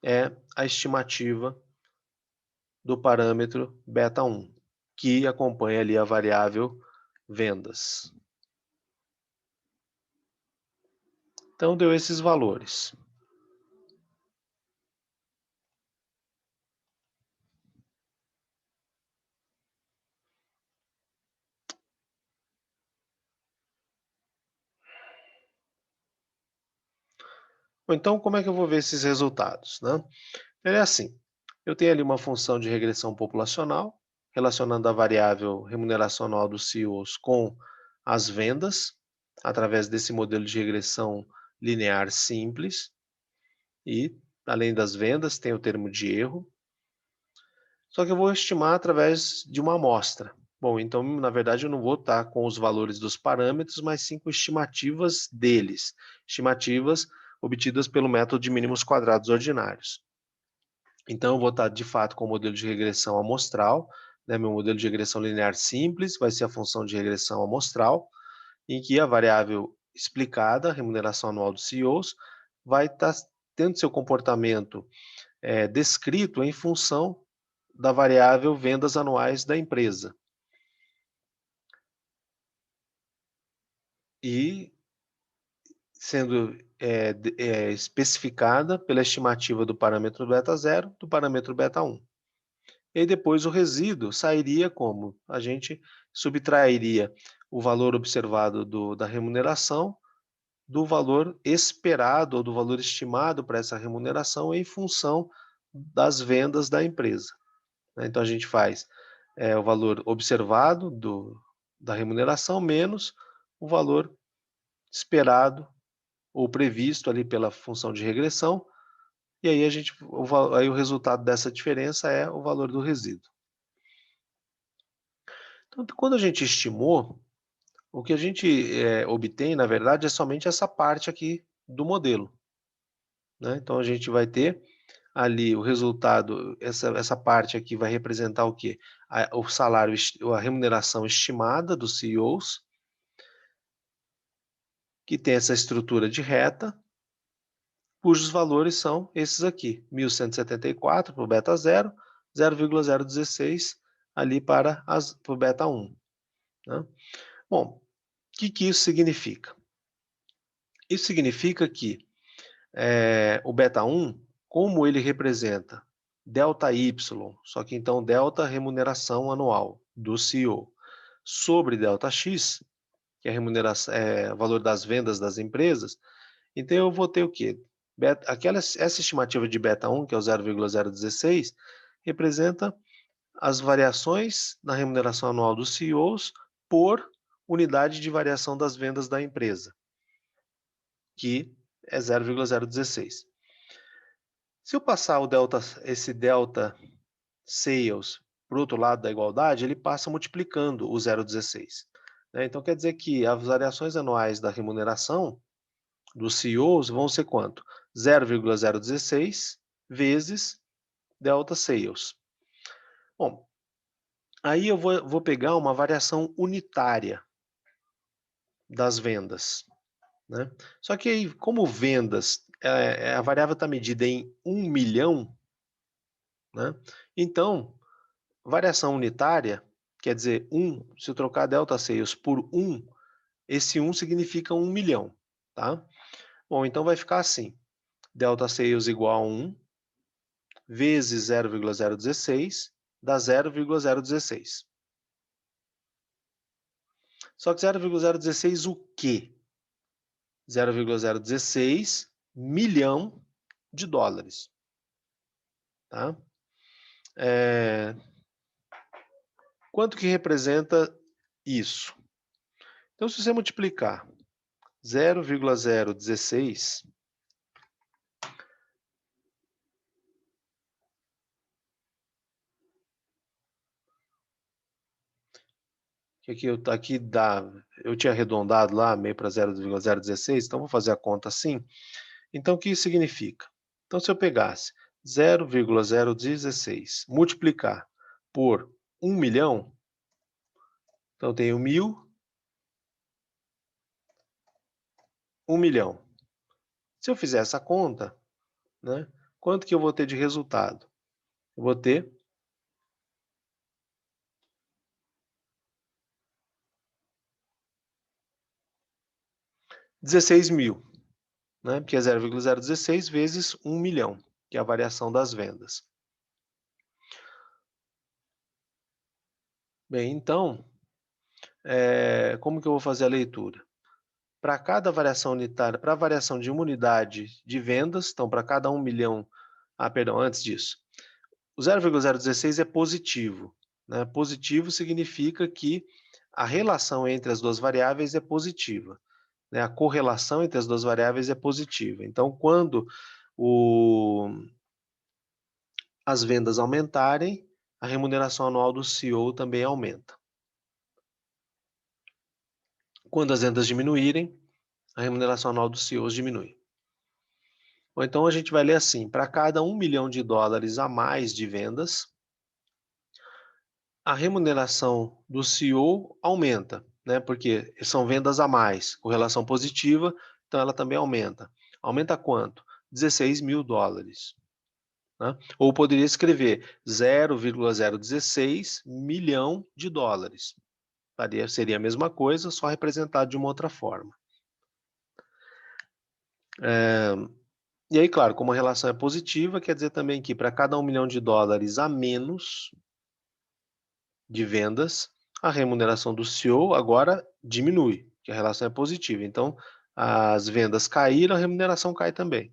é a estimativa do parâmetro beta 1, que acompanha ali a variável vendas. Então deu esses valores. Então, como é que eu vou ver esses resultados, né? Ele é assim, eu tenho ali uma função de regressão populacional, relacionando a variável remuneração anual dos CEOs com as vendas, através desse modelo de regressão linear simples, e, além das vendas, tem o termo de erro, só que eu vou estimar através de uma amostra. Bom, então, na verdade, eu não vou estar com os valores dos parâmetros, mas sim com estimativas deles, estimativas obtidas pelo método de mínimos quadrados ordinários. Então, eu vou estar, de fato, com o modelo de regressão amostral, né? Meu modelo de regressão linear simples vai ser a função de regressão amostral, em que a variável explicada, a remuneração anual dos CEOs, vai estar tendo seu comportamento descrito em função da variável vendas anuais da empresa. E sendo especificada pela estimativa do parâmetro beta 0, do parâmetro beta 1. E aí depois o resíduo sairia como? A gente subtrairia o valor observado da remuneração do valor esperado ou do valor estimado para essa remuneração em função das vendas da empresa, né? Então a gente faz o valor observado da remuneração menos o valor esperado ou previsto ali pela função de regressão, e aí aí o resultado dessa diferença é o valor do resíduo. Então, quando a gente estimou, o que a gente obtém, na verdade, é somente essa parte aqui do modelo, né? Então a gente vai ter ali o resultado, essa parte aqui vai representar o quê? O salário, a remuneração estimada dos CEOs, que tem essa estrutura de reta, cujos valores são esses aqui, 1.174 para o beta 0, 0,016 ali para o beta 1. Né? Bom, o que isso significa? Isso significa que o beta 1, como ele representa delta Y, só que então delta remuneração anual do CEO, sobre delta X, que é a remuneração, o valor das vendas das empresas, então eu vou ter o quê? Essa estimativa de beta 1, que é o 0,016, representa as variações na remuneração anual dos CEOs por unidade de variação das vendas da empresa, que é 0,016. Se eu passar esse delta sales para o outro lado da igualdade, ele passa multiplicando o 0,16. Né? Então quer dizer que as variações anuais da remuneração dos CEOs vão ser quanto? 0,016 vezes delta sales. Bom, aí eu vou pegar uma variação unitária das vendas, né? Só que aí, como vendas, a variável está medida em 1 milhão, né? Então, variação unitária, quer dizer, se eu trocar delta sales por 1, esse 1 significa 1 milhão, tá? Bom, então vai ficar assim, delta sales igual a 1, vezes 0,016, dá 0,016. Só que 0,016 o quê? 0,016 milhão de dólares. Tá? Quanto que representa isso? Então, se você multiplicar 0,016 que aqui dá, eu tinha arredondado lá meio para 0,016, então vou fazer a conta assim. Então, o que isso significa? Então, se eu pegasse 0,016, multiplicar por 1 milhão, então eu tenho 1.000, 1 milhão. Se eu fizer essa conta, né, quanto que eu vou ter de resultado? Eu vou ter 16 mil, né, que é 0,016 vezes 1 milhão, que é a variação das vendas. Bem, então, como que eu vou fazer a leitura? Para cada variação unitária, para a variação de uma unidade de vendas, então para cada 1 milhão, perdão, antes disso, o 0,016 é positivo, né? Positivo significa que a relação entre as duas variáveis é positiva, né? A correlação entre as duas variáveis é positiva. Então, quando as vendas aumentarem, a remuneração anual do CEO também aumenta. Quando as vendas diminuírem, a remuneração anual dos CEOs diminui. Ou então a gente vai ler assim, para cada 1 milhão de dólares a mais de vendas, a remuneração do CEO aumenta, né? Porque são vendas a mais, correlação positiva, então ela também aumenta. Aumenta quanto? 16 mil dólares. Né? Ou poderia escrever 0,016 milhão de dólares. Seria a mesma coisa, só representado de uma outra forma. E aí, claro, como a relação é positiva, quer dizer também que para cada 1 milhão de dólares a menos de vendas, a remuneração do CEO agora diminui, que a relação é positiva. Então, as vendas caíram, a remuneração cai também.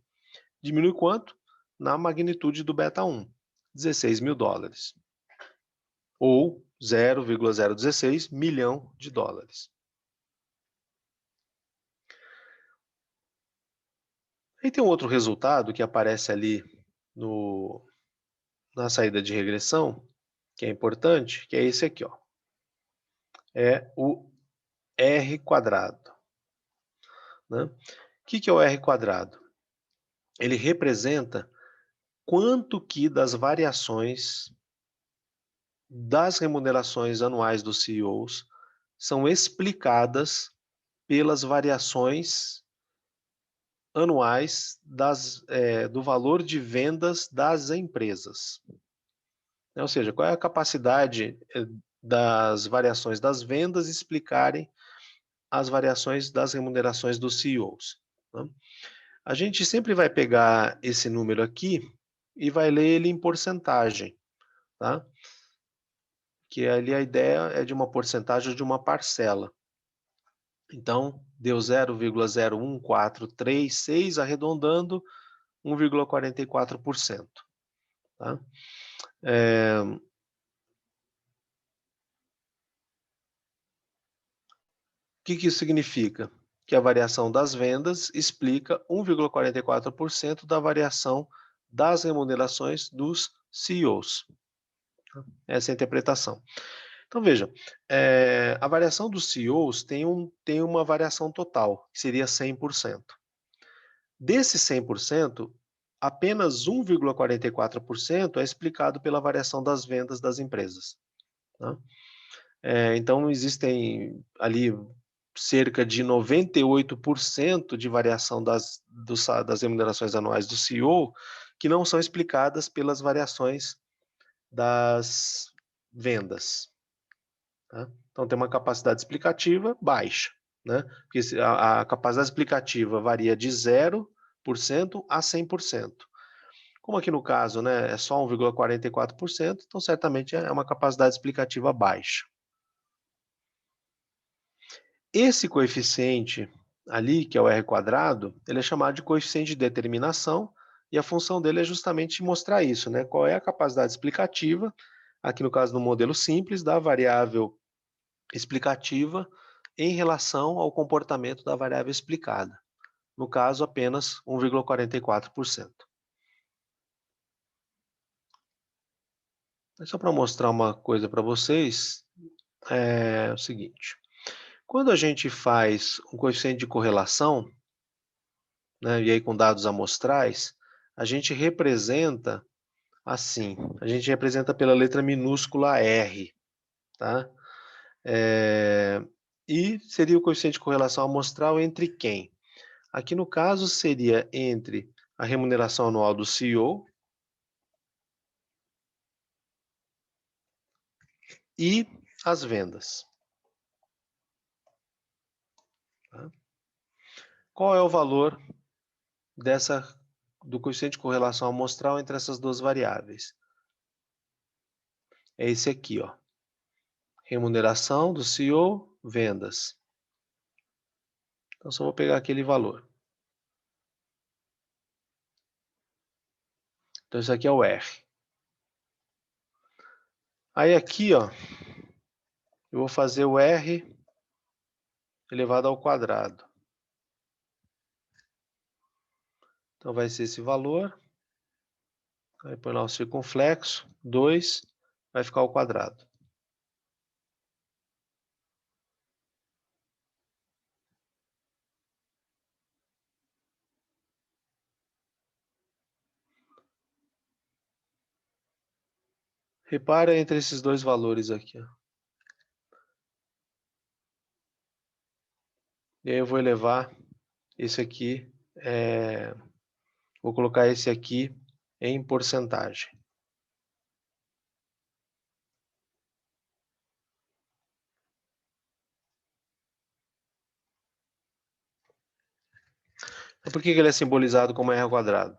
Diminui quanto? Na magnitude do beta 1, 16 mil dólares. Ou 0,016 milhão de dólares. Aí tem um outro resultado que aparece ali na saída de regressão, que é importante, que é esse aqui, ó. É o R quadrado. Né? O que é o R quadrado? Ele representa quanto que das variações das remunerações anuais dos CEOs são explicadas pelas variações anuais do valor de vendas das empresas. Ou seja, qual é a capacidade das variações das vendas explicarem as variações das remunerações dos CEOs. Né? A gente sempre vai pegar esse número aqui e vai ler ele em porcentagem, tá? Que ali a ideia é de uma porcentagem de uma parcela. Então, deu 0,01436, arredondando 1,44%. Tá? O que isso significa? Que a variação das vendas explica 1,44% da variação das remunerações dos CEOs. Essa é a interpretação. Então, veja, a variação dos CEOs tem uma variação total, que seria 100%. Desse 100%, apenas 1,44% é explicado pela variação das vendas das empresas. Tá? Então, existem ali cerca de 98% de variação das remunerações anuais do CEO que não são explicadas pelas variações das vendas. Tá? Então, tem uma capacidade explicativa baixa. Né? Porque a capacidade explicativa varia de 0% a 100%. Como aqui no caso, né, é só 1,44%, então certamente é uma capacidade explicativa baixa. Esse coeficiente ali, que é o R quadrado, ele é chamado de coeficiente de determinação, e a função dele é justamente mostrar isso, né? Qual é a capacidade explicativa, aqui no caso do modelo simples, da variável explicativa em relação ao comportamento da variável explicada. No caso, apenas 1,44%. Só para mostrar uma coisa para vocês, é o seguinte. Quando a gente faz um coeficiente de correlação, né, e aí com dados amostrais, a gente representa assim, a gente representa pela letra minúscula R, tá? E seria o coeficiente de correlação amostral entre quem? Aqui no caso seria entre a remuneração anual do CEO e as vendas. Tá? Qual é o valor do coeficiente de correlação amostral entre essas duas variáveis? É esse aqui, ó. Remuneração do CEO, vendas. Então, só vou pegar aquele valor. Então, isso aqui é o R. Aí aqui, ó, eu vou fazer o R elevado ao quadrado. Então, vai ser esse valor. Aí põe lá o circunflexo, 2, vai ficar ao quadrado. Repara entre esses dois valores aqui. Ó. E aí eu vou elevar esse aqui, vou colocar esse aqui em porcentagem. Por que ele é simbolizado como R ao quadrado?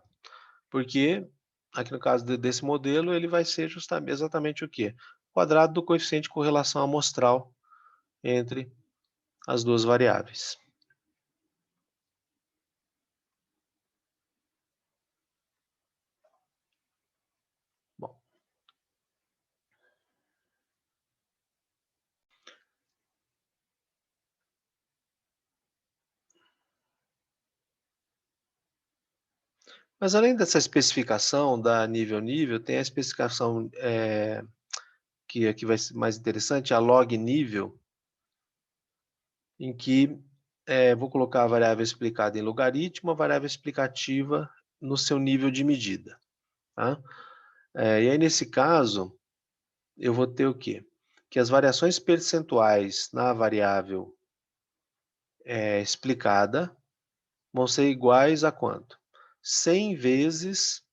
Porque, aqui no caso desse modelo, ele vai ser exatamente o quê? O quadrado do coeficiente de correlação amostral entre as duas variáveis. Mas além dessa especificação da nível, tem a especificação que aqui vai ser mais interessante, a log nível, em que vou colocar a variável explicada em logaritmo, a variável explicativa no seu nível de medida. Tá? E aí, nesse caso, eu vou ter o quê? Que as variações percentuais na variável explicada vão ser iguais a quanto? 100 vezes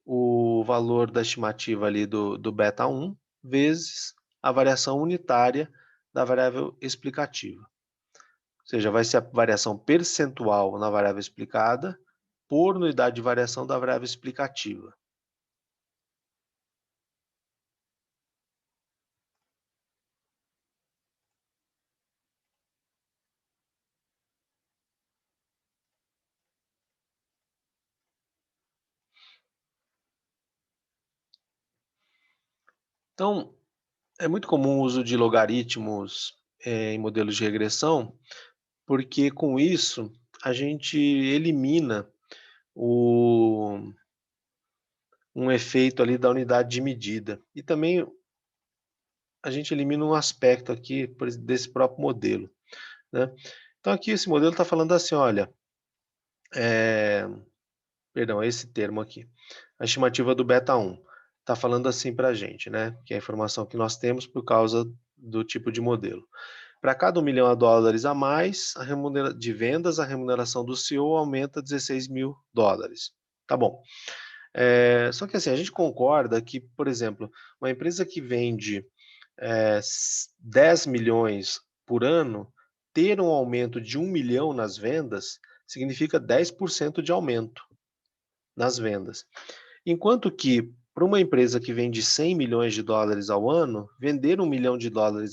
o valor da estimativa ali do beta 1 vezes a variação unitária da variável explicativa. Ou seja, vai ser a variação percentual na variável explicada por unidade de variação da variável explicativa. Então, é muito comum o uso de logaritmos em modelos de regressão, porque com isso a gente elimina um efeito ali da unidade de medida. E também a gente elimina um aspecto aqui desse próprio modelo. Né? Então aqui esse modelo está falando assim, olha, perdão, esse termo aqui, a estimativa do beta 1, está falando assim para a gente, né? Que é a informação que nós temos por causa do tipo de modelo. Para cada $1 milhão a mais de vendas, a remuneração do CEO aumenta $16 mil. Tá bom. Só que assim, a gente concorda que, por exemplo, uma empresa que vende 10 milhões por ano, ter um aumento de 1 milhão nas vendas significa 10% de aumento nas vendas. Enquanto que, para uma empresa que vende 100 milhões de dólares ao ano, vender $1 milhão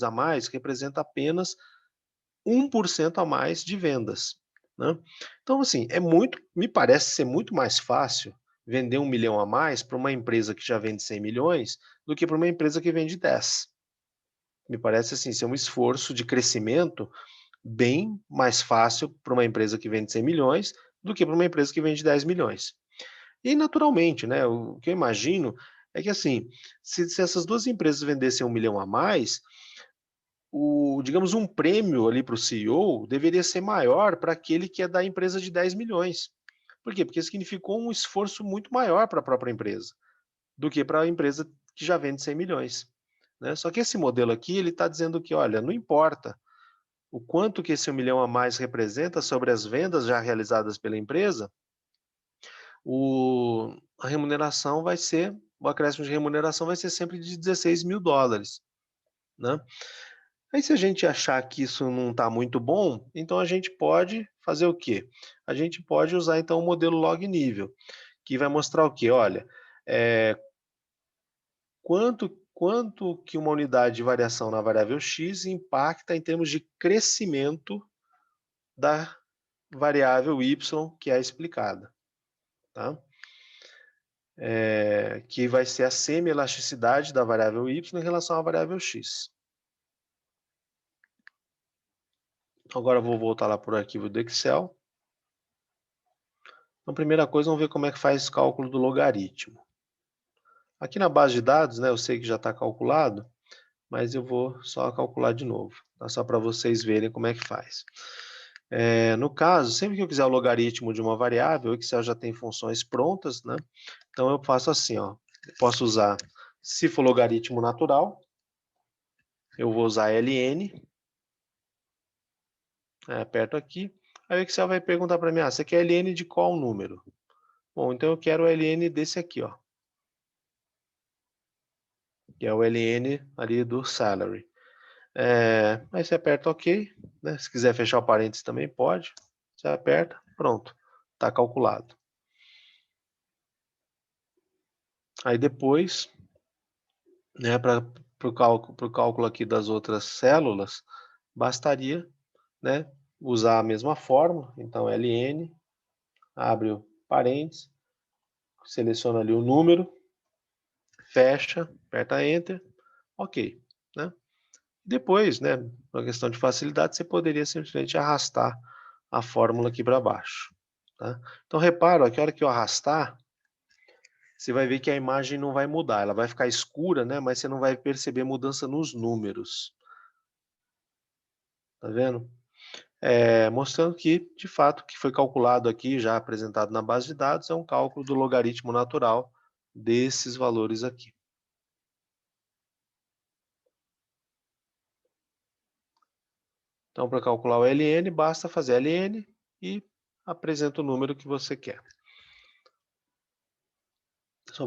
a mais representa apenas 1% a mais de vendas. Né? Então, assim, me parece ser muito mais fácil vender 1 milhão a mais para uma empresa que já vende 100 milhões do que para uma empresa que vende 10. Me parece assim, ser um esforço de crescimento bem mais fácil para uma empresa que vende 100 milhões do que para uma empresa que vende 10 milhões. E naturalmente, né, o que eu imagino é que assim, se essas duas empresas vendessem 1 milhão a mais, digamos, um prêmio ali para o CEO deveria ser maior para aquele que é da empresa de 10 milhões. Por quê? Porque significou um esforço muito maior para a própria empresa do que para a empresa que já vende 100 milhões. Né? Só que esse modelo aqui, ele está dizendo que, olha, não importa o quanto que esse 1 milhão a mais representa sobre as vendas já realizadas pela empresa, a remuneração vai ser, o acréscimo de remuneração vai ser sempre de $16 mil. Né? Aí se a gente achar que isso não está muito bom, então a gente pode fazer o quê? A gente pode usar então o modelo log nível, que vai mostrar o quê? Olha, quanto que uma unidade de variação na variável x impacta em termos de crescimento da variável y que é explicada. Tá? Que vai ser a semi-elasticidade da variável y em relação à variável x. Agora eu vou voltar lá para o arquivo do Excel. Então, primeira coisa, vamos ver como é que faz o cálculo do logaritmo. Aqui na base de dados, né, eu sei que já está calculado, mas eu vou só calcular de novo, tá? Só para vocês verem como é que faz. No caso, sempre que eu quiser o logaritmo de uma variável, o Excel já tem funções prontas, né? Então eu faço assim, ó, eu posso usar, se for logaritmo natural, eu vou usar ln, aperto aqui, aí o Excel vai perguntar para mim, você quer ln de qual número? Bom, então eu quero o ln desse aqui, ó, que é o ln ali do salary. Aí você aperta OK, né? Se quiser fechar o parênteses também pode, você aperta, pronto, está calculado. Aí depois, né, para o cálculo aqui das outras células, bastaria, né, usar a mesma fórmula, então ln, abre o parênteses, seleciona ali o número, fecha, aperta Enter, OK. Né? Depois, né, por questão de facilidade, você poderia simplesmente arrastar a fórmula aqui para baixo. Tá? Então, repara, ó, que a hora que eu arrastar, você vai ver que a imagem não vai mudar, ela vai ficar escura, né? Mas você não vai perceber mudança nos números. Tá vendo? Mostrando que, de fato, o que foi calculado aqui, já apresentado na base de dados, é um cálculo do logaritmo natural desses valores aqui. Então, para calcular o ln, basta fazer ln e apresenta o número que você quer. Só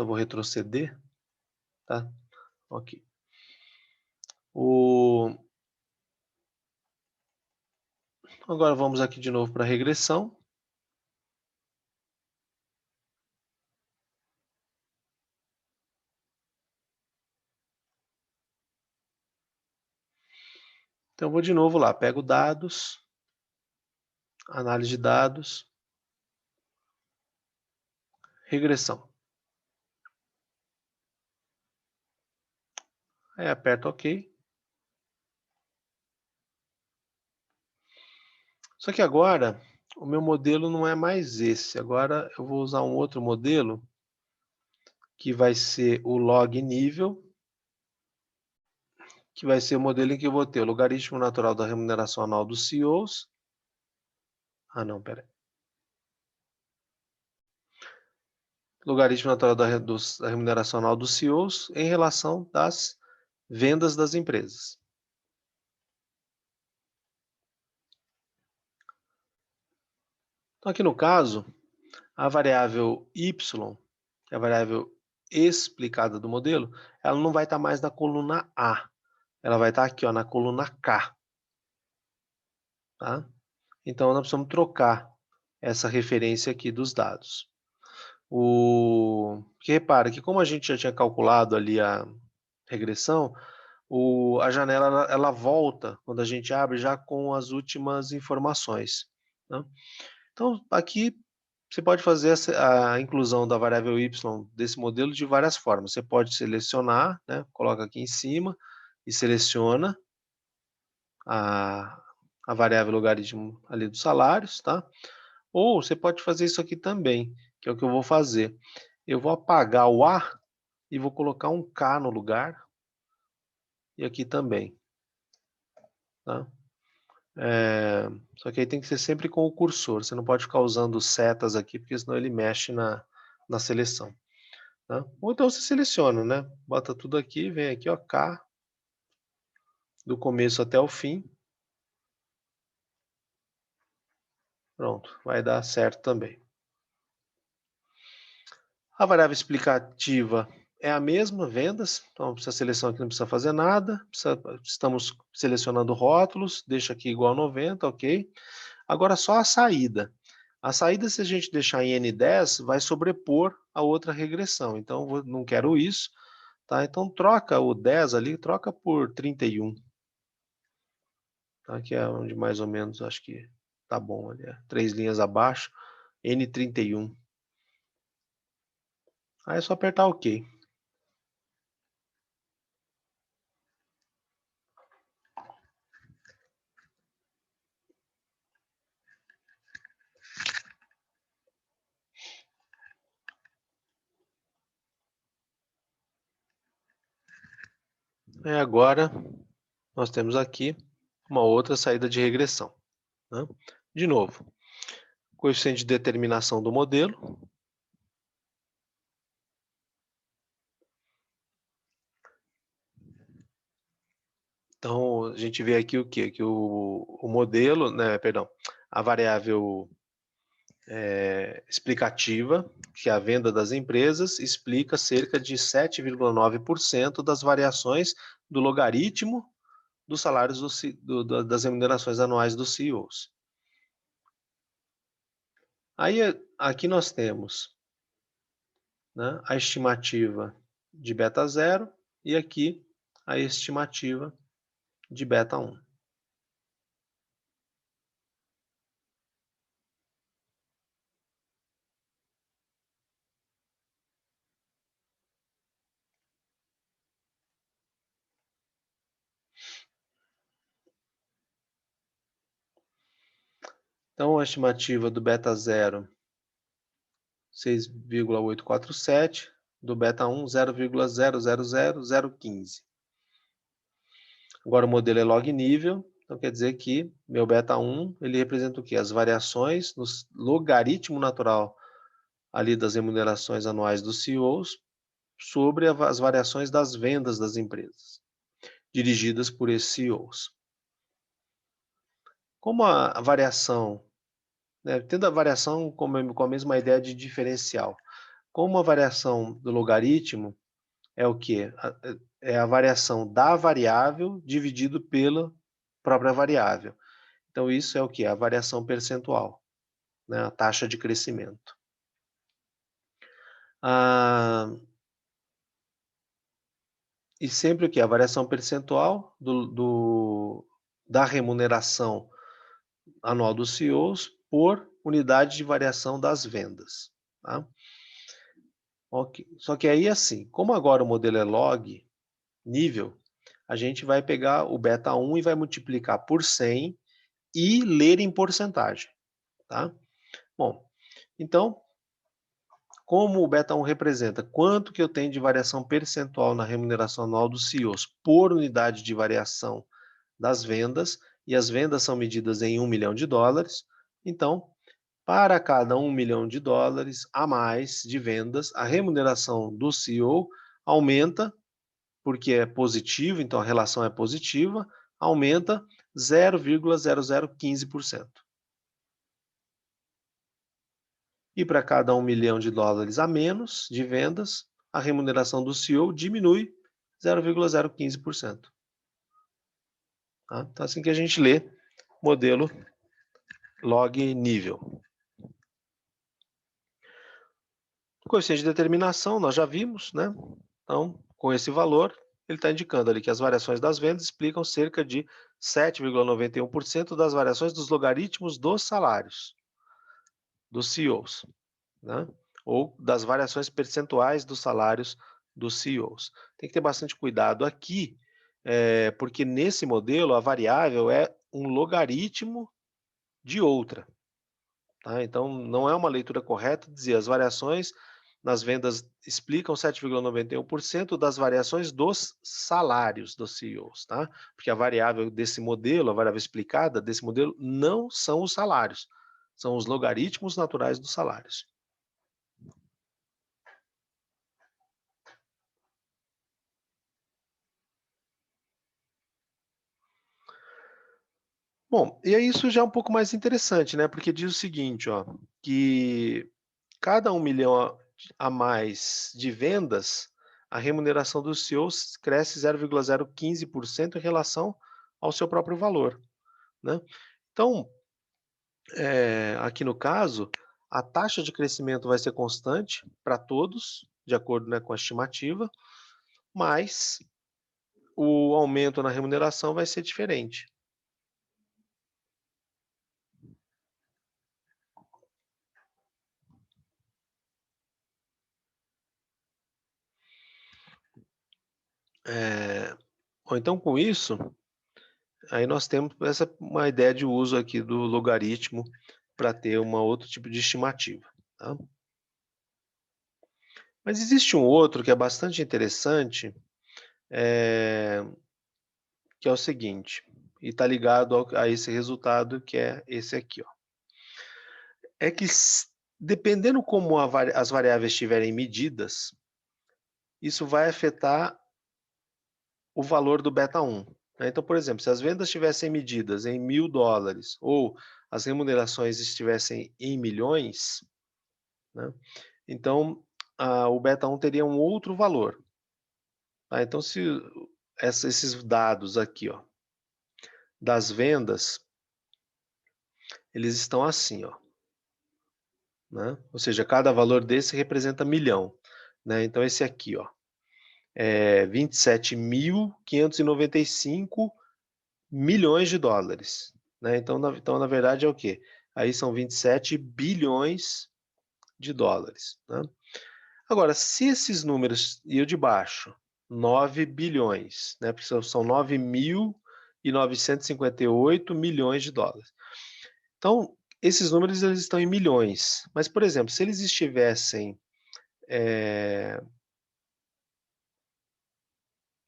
vou retroceder, tá? Ok. Agora vamos aqui de novo para a regressão. Então, eu vou de novo lá, pego dados, análise de dados, regressão. Aí aperto OK. Só que agora, o meu modelo não é mais esse. Agora eu vou usar um outro modelo, que vai ser o log nível, que vai ser o modelo em que eu vou ter o logaritmo natural da remuneração anual dos CEOs. Ah, não, peraí. Logaritmo natural da remuneração anual dos CEOs em relação das vendas das empresas. Então, aqui no caso, a variável y, que é a variável explicada do modelo, ela não vai estar mais na coluna A. Ela vai estar aqui, ó, na coluna K. Tá? Então, nós precisamos trocar essa referência aqui dos dados. Porque repara que como a gente já tinha calculado ali a regressão, a janela ela volta quando a gente abre já com as últimas informações. Né? Então, aqui você pode fazer a inclusão da variável y desse modelo de várias formas. Você pode selecionar, né? Coloca aqui em cima e seleciona a variável logaritmo ali dos salários, tá? Ou você pode fazer isso aqui também, que é o que eu vou fazer. Eu vou apagar o A e vou colocar um K no lugar, e aqui também, tá? Só que aí tem que ser sempre com o cursor, você não pode ficar usando setas aqui, porque senão ele mexe na seleção. Tá? Ou então você seleciona, né? Bota tudo aqui, vem aqui, ó, K, do começo até o fim. Pronto, vai dar certo também. A variável explicativa é a mesma, vendas, então essa seleção aqui não precisa fazer nada, estamos selecionando rótulos, deixa aqui igual a 90, ok? Agora só a saída. A saída, se a gente deixar em N10, vai sobrepor a outra regressão, então eu não quero isso, tá? Então troca o 10 ali, troca por 31, tá? Que é onde mais ou menos acho que tá bom ali, 3 linhas abaixo, N31. Aí é só apertar OK. Agora nós temos aqui uma outra saída de regressão. Né? De novo, coeficiente de determinação do modelo. Então, a gente vê aqui o quê? Que o modelo, né, perdão, a variável explicativa, que é a venda das empresas, explica cerca de 7,9% das variações do logaritmo dos salários das remunerações anuais dos CEOs. Aí, aqui nós temos, né, a estimativa de beta 0 e aqui a estimativa de beta 1. Então, a estimativa do beta 0, 6,847, do beta 1, 0,000015. Agora o modelo é log nível, então quer dizer que meu beta 1, ele representa o quê? As variações no logaritmo natural ali das remunerações anuais dos CEOs sobre as variações das vendas das empresas, dirigidas por esses CEOs. Como a variação, né, tendo a variação com a mesma ideia de diferencial, como a variação do logaritmo é o quê? É a variação da variável dividido pela própria variável. Então, isso é o quê? A variação percentual, né, a taxa de crescimento. E sempre o quê? A variação percentual da remuneração anual dos CEOs por unidade de variação das vendas. Tá? Okay. Só que aí, assim, como agora o modelo é log nível, a gente vai pegar o beta 1 e vai multiplicar por 100 e ler em porcentagem. Tá? Bom, então, como o beta 1 representa quanto que eu tenho de variação percentual na remuneração anual dos CEOs por unidade de variação das vendas, e as vendas são medidas em $1 milhão, então, para cada $1 milhão a mais de vendas, a remuneração do CEO aumenta, porque é positivo, então a relação é positiva, aumenta 0,0015%. E para cada $1 milhão a menos de vendas, a remuneração do CEO diminui 0,015%. Tá? Então, assim que a gente lê modelo log nível. O coeficiente de determinação nós já vimos, né? Então, com esse valor, ele está indicando ali que as variações das vendas explicam cerca de 7,91% das variações dos logaritmos dos salários dos CEOs, né? Ou das variações percentuais dos salários dos CEOs. Tem que ter bastante cuidado aqui, porque nesse modelo a variável é um logaritmo de outra. Tá? Então, não é uma leitura correta dizer as variações nas vendas explicam 7,91% das variações dos salários dos CEOs, tá? Porque a variável desse modelo, a variável explicada desse modelo, não são os salários, são os logaritmos naturais dos salários. Bom, e aí isso já é um pouco mais interessante, né? Porque diz o seguinte, ó, que cada $1 milhão a mais de vendas, a remuneração dos CEOs cresce 0,015% em relação ao seu próprio valor, né? Então, aqui no caso, a taxa de crescimento vai ser constante para todos, de acordo, né, com a estimativa, mas o aumento na remuneração vai ser diferente. Ou então, com isso, aí nós temos uma ideia de uso aqui do logaritmo para ter uma outro tipo de estimativa. Tá? Mas existe um outro que é bastante interessante, que é o seguinte, e está ligado a esse resultado que é esse aqui. Ó. É que dependendo como as variáveis estiverem medidas, isso vai afetar o valor do beta 1. Né? Então, por exemplo, se as vendas estivessem medidas em $1.000 ou as remunerações estivessem em milhões, né? Então o beta 1 teria um outro valor. Tá? Então, se esses dados aqui, ó, das vendas, eles estão assim, ó, né? Ou seja, cada valor desse representa milhão, né? Então esse aqui, ó, é 27.595 milhões de dólares, né? Então, na verdade é o quê? Aí são 27 bilhões de dólares, né? Agora, se esses números, e o de baixo, 9 bilhões, né? Porque são 9.958 milhões de dólares. Então, esses números eles estão em milhões, mas, por exemplo, se eles estivessem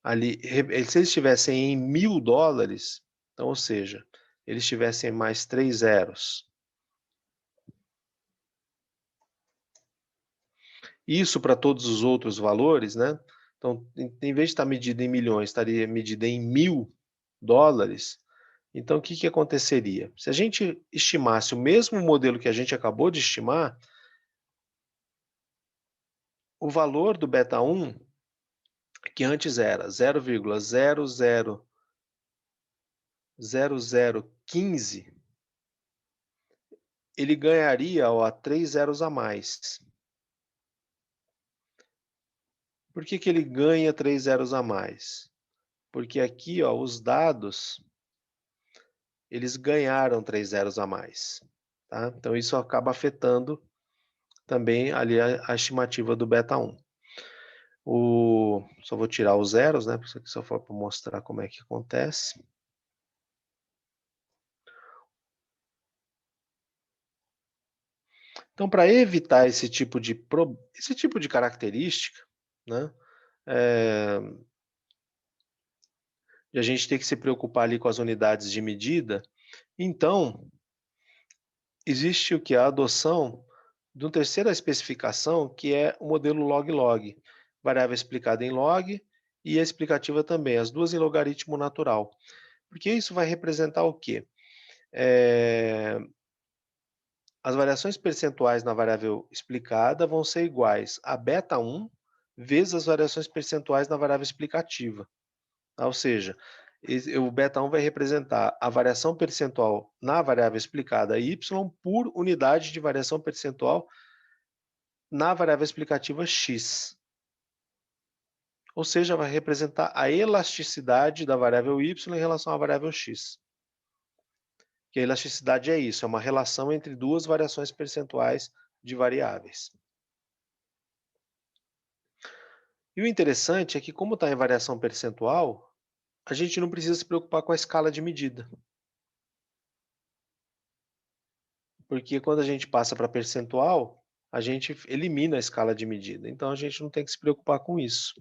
ali, se eles estivessem em $1.000, então, ou seja, eles tivessem mais 3 zeros. Isso para todos os outros valores, né? Então, em vez de estar medida em milhões, estaria medida em $1.000. Então, o que que aconteceria? Se a gente estimasse o mesmo modelo que a gente acabou de estimar, o valor do beta 1, que antes era 0,000015, ele ganharia, ó, 3 zeros a mais. Por que que ele ganha 3 zeros a mais? Porque aqui, ó, os dados, eles ganharam 3 zeros a mais, tá? Então isso acaba afetando também ali a estimativa do beta 1. Só vou tirar os zeros, né? Isso aqui só for para mostrar como é que acontece. Então, para evitar esse tipo de característica, né? E a gente tem que se preocupar ali com as unidades de medida. Então, existe o que? A adoção de uma terceira especificação, que é o modelo log-log. Variável explicada em log e a explicativa também, as duas em logaritmo natural. Porque isso vai representar o quê? As variações percentuais na variável explicada vão ser iguais a beta 1 vezes as variações percentuais na variável explicativa. Ou seja, o beta 1 vai representar a variação percentual na variável explicada y por unidade de variação percentual na variável explicativa x. Ou seja, vai representar a elasticidade da variável y em relação à variável x. Que a elasticidade é isso, é uma relação entre duas variações percentuais de variáveis. E o interessante é que, como está em variação percentual, a gente não precisa se preocupar com a escala de medida. Porque quando a gente passa para percentual, a gente elimina a escala de medida. Então, a gente não tem que se preocupar com isso.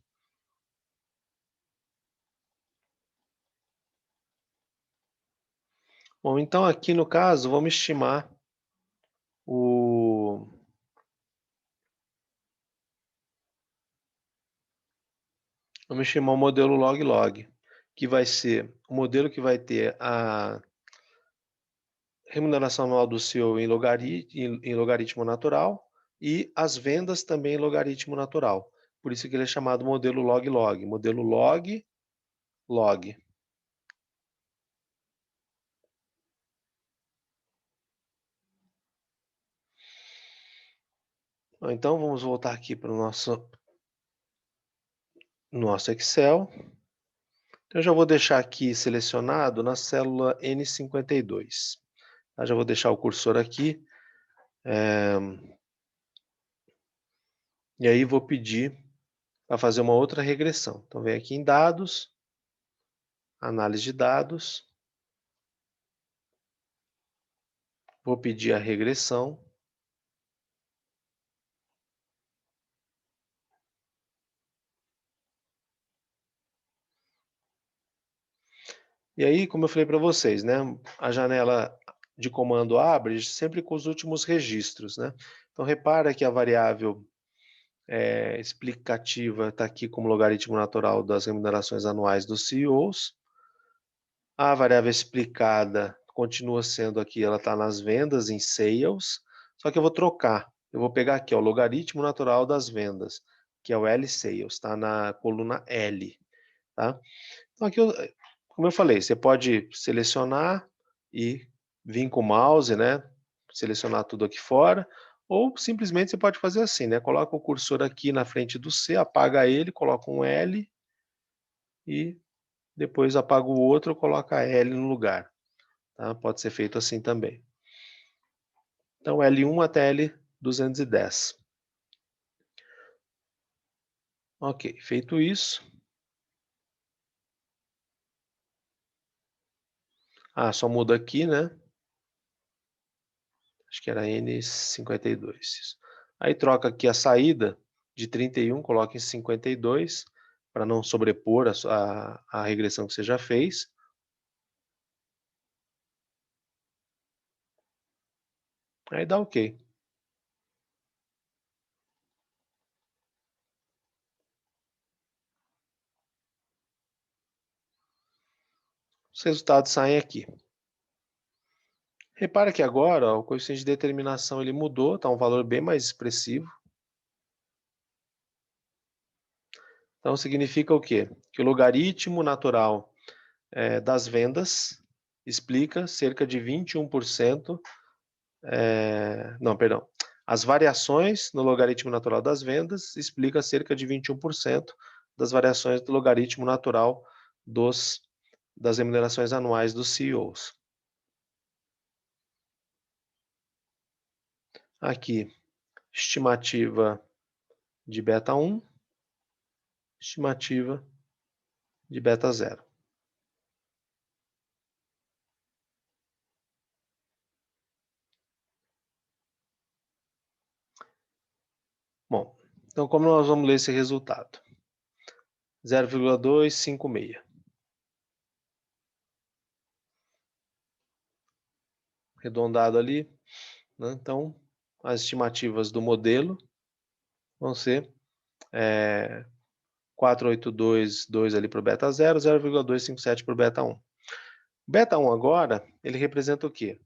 Bom, então aqui no caso, vamos estimar o modelo log-log, que vai ser o modelo que vai ter a remuneração anual do CEO em logaritmo natural e as vendas também em logaritmo natural. Por isso que ele é chamado modelo log-log, modelo log-log. Então vamos voltar aqui para o nosso Excel. Então, eu já vou deixar aqui selecionado na célula N52. Tá? Já vou deixar o cursor aqui. E aí vou pedir para fazer uma outra regressão. Então, vem aqui em dados, análise de dados. Vou pedir a regressão. E aí, como eu falei para vocês, né, a janela de comando abre sempre com os últimos registros, né? Então, repara que a variável explicativa está aqui como logaritmo natural das remunerações anuais dos CEOs. A variável explicada continua sendo aqui, ela está nas vendas, em sales, só que eu vou trocar. Eu vou pegar aqui, ó, o logaritmo natural das vendas, que é o L sales, está na coluna L, tá? Então aqui, como eu falei, você pode selecionar e vir com o mouse, né? Selecionar tudo aqui fora, ou simplesmente você pode fazer assim, né? Coloca o cursor aqui na frente do C, apaga ele, coloca um L e depois apaga o outro, coloca L no lugar. Tá? Pode ser feito assim também. Então, L1 até L210. Ok, feito isso. Só muda aqui, né? acho que era N52. Isso. Aí troca aqui a saída de 31, coloca em 52, para não sobrepor a regressão que você já fez. Aí dá OK. Os resultados saem aqui. Repara que agora ó, o coeficiente de determinação ele mudou, está um valor bem mais expressivo. Então significa o quê? Que o logaritmo natural das vendas explica cerca de 21%, não, perdão, as variações no logaritmo natural das vendas explica cerca de 21% das variações do logaritmo natural das remunerações anuais dos CEOs. Aqui, estimativa de beta 1, estimativa de beta 0. Bom, então como nós vamos ler esse resultado? 0,256. Arredondado ali, né? Então, as estimativas do modelo vão ser 4,822 ali para o beta 0, 0,257 para o beta 1. Beta 1 agora, ele representa o quê?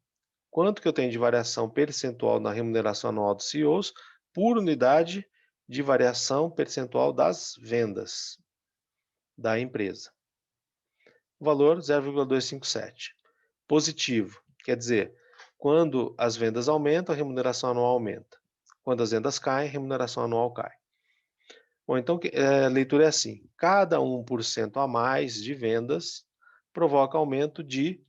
Quanto que eu tenho de variação percentual na remuneração anual dos CEOs por unidade de variação percentual das vendas da empresa. O valor 0,257. Positivo, quer dizer, quando as vendas aumentam, a remuneração anual aumenta. Quando as vendas caem, a remuneração anual cai. Bom, então a leitura é assim: cada 1% a mais de vendas provoca aumento de,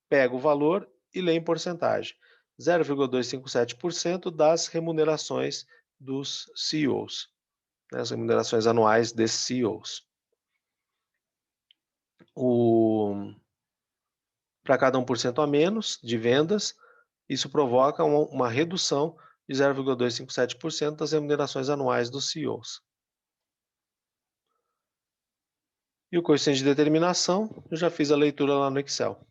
pega o valor e lê em porcentagem, 0,257% das remunerações dos CEOs, né, as remunerações anuais desses CEOs. Para cada 1% a menos de vendas, isso provoca uma redução de 0,257% das remunerações anuais dos CEOs. E o coeficiente de determinação, eu já fiz a leitura lá no Excel.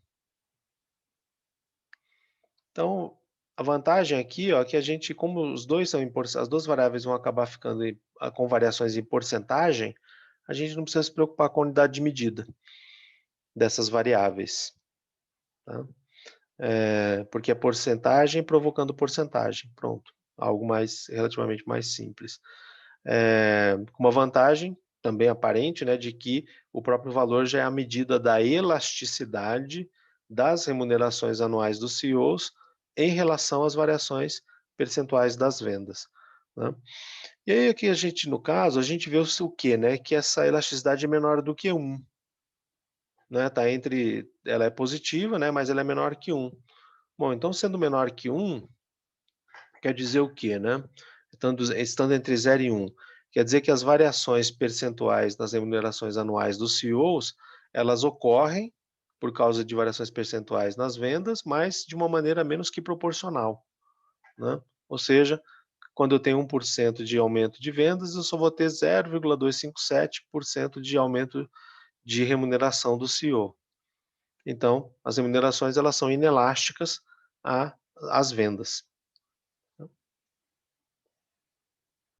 Então, a vantagem aqui ó, é que a gente, como os dois são as duas variáveis vão acabar ficando com variações em porcentagem, a gente não precisa se preocupar com a unidade de medida dessas variáveis. Tá? Porque é porcentagem provocando porcentagem. Pronto. Algo relativamente mais simples. Com uma vantagem também aparente, né, de que o próprio valor já é a medida da elasticidade das remunerações anuais dos CEOs em relação às variações percentuais das vendas. Né? E aí aqui a gente, no caso, a gente vê o quê? Né? Que essa elasticidade é menor do que 1. Né? Tá ela é positiva, né? Mas ela é menor que 1. Bom, então sendo menor que 1, quer dizer o quê? Né? Estando entre 0 e 1, quer dizer que as variações percentuais nas remunerações anuais dos CEOs, elas ocorrem por causa de variações percentuais nas vendas, mas de uma maneira menos que proporcional. Né? Ou seja, quando eu tenho 1% de aumento de vendas, eu só vou ter 0,257% de aumento de remuneração do CEO. Então, as remunerações elas são inelásticas às vendas.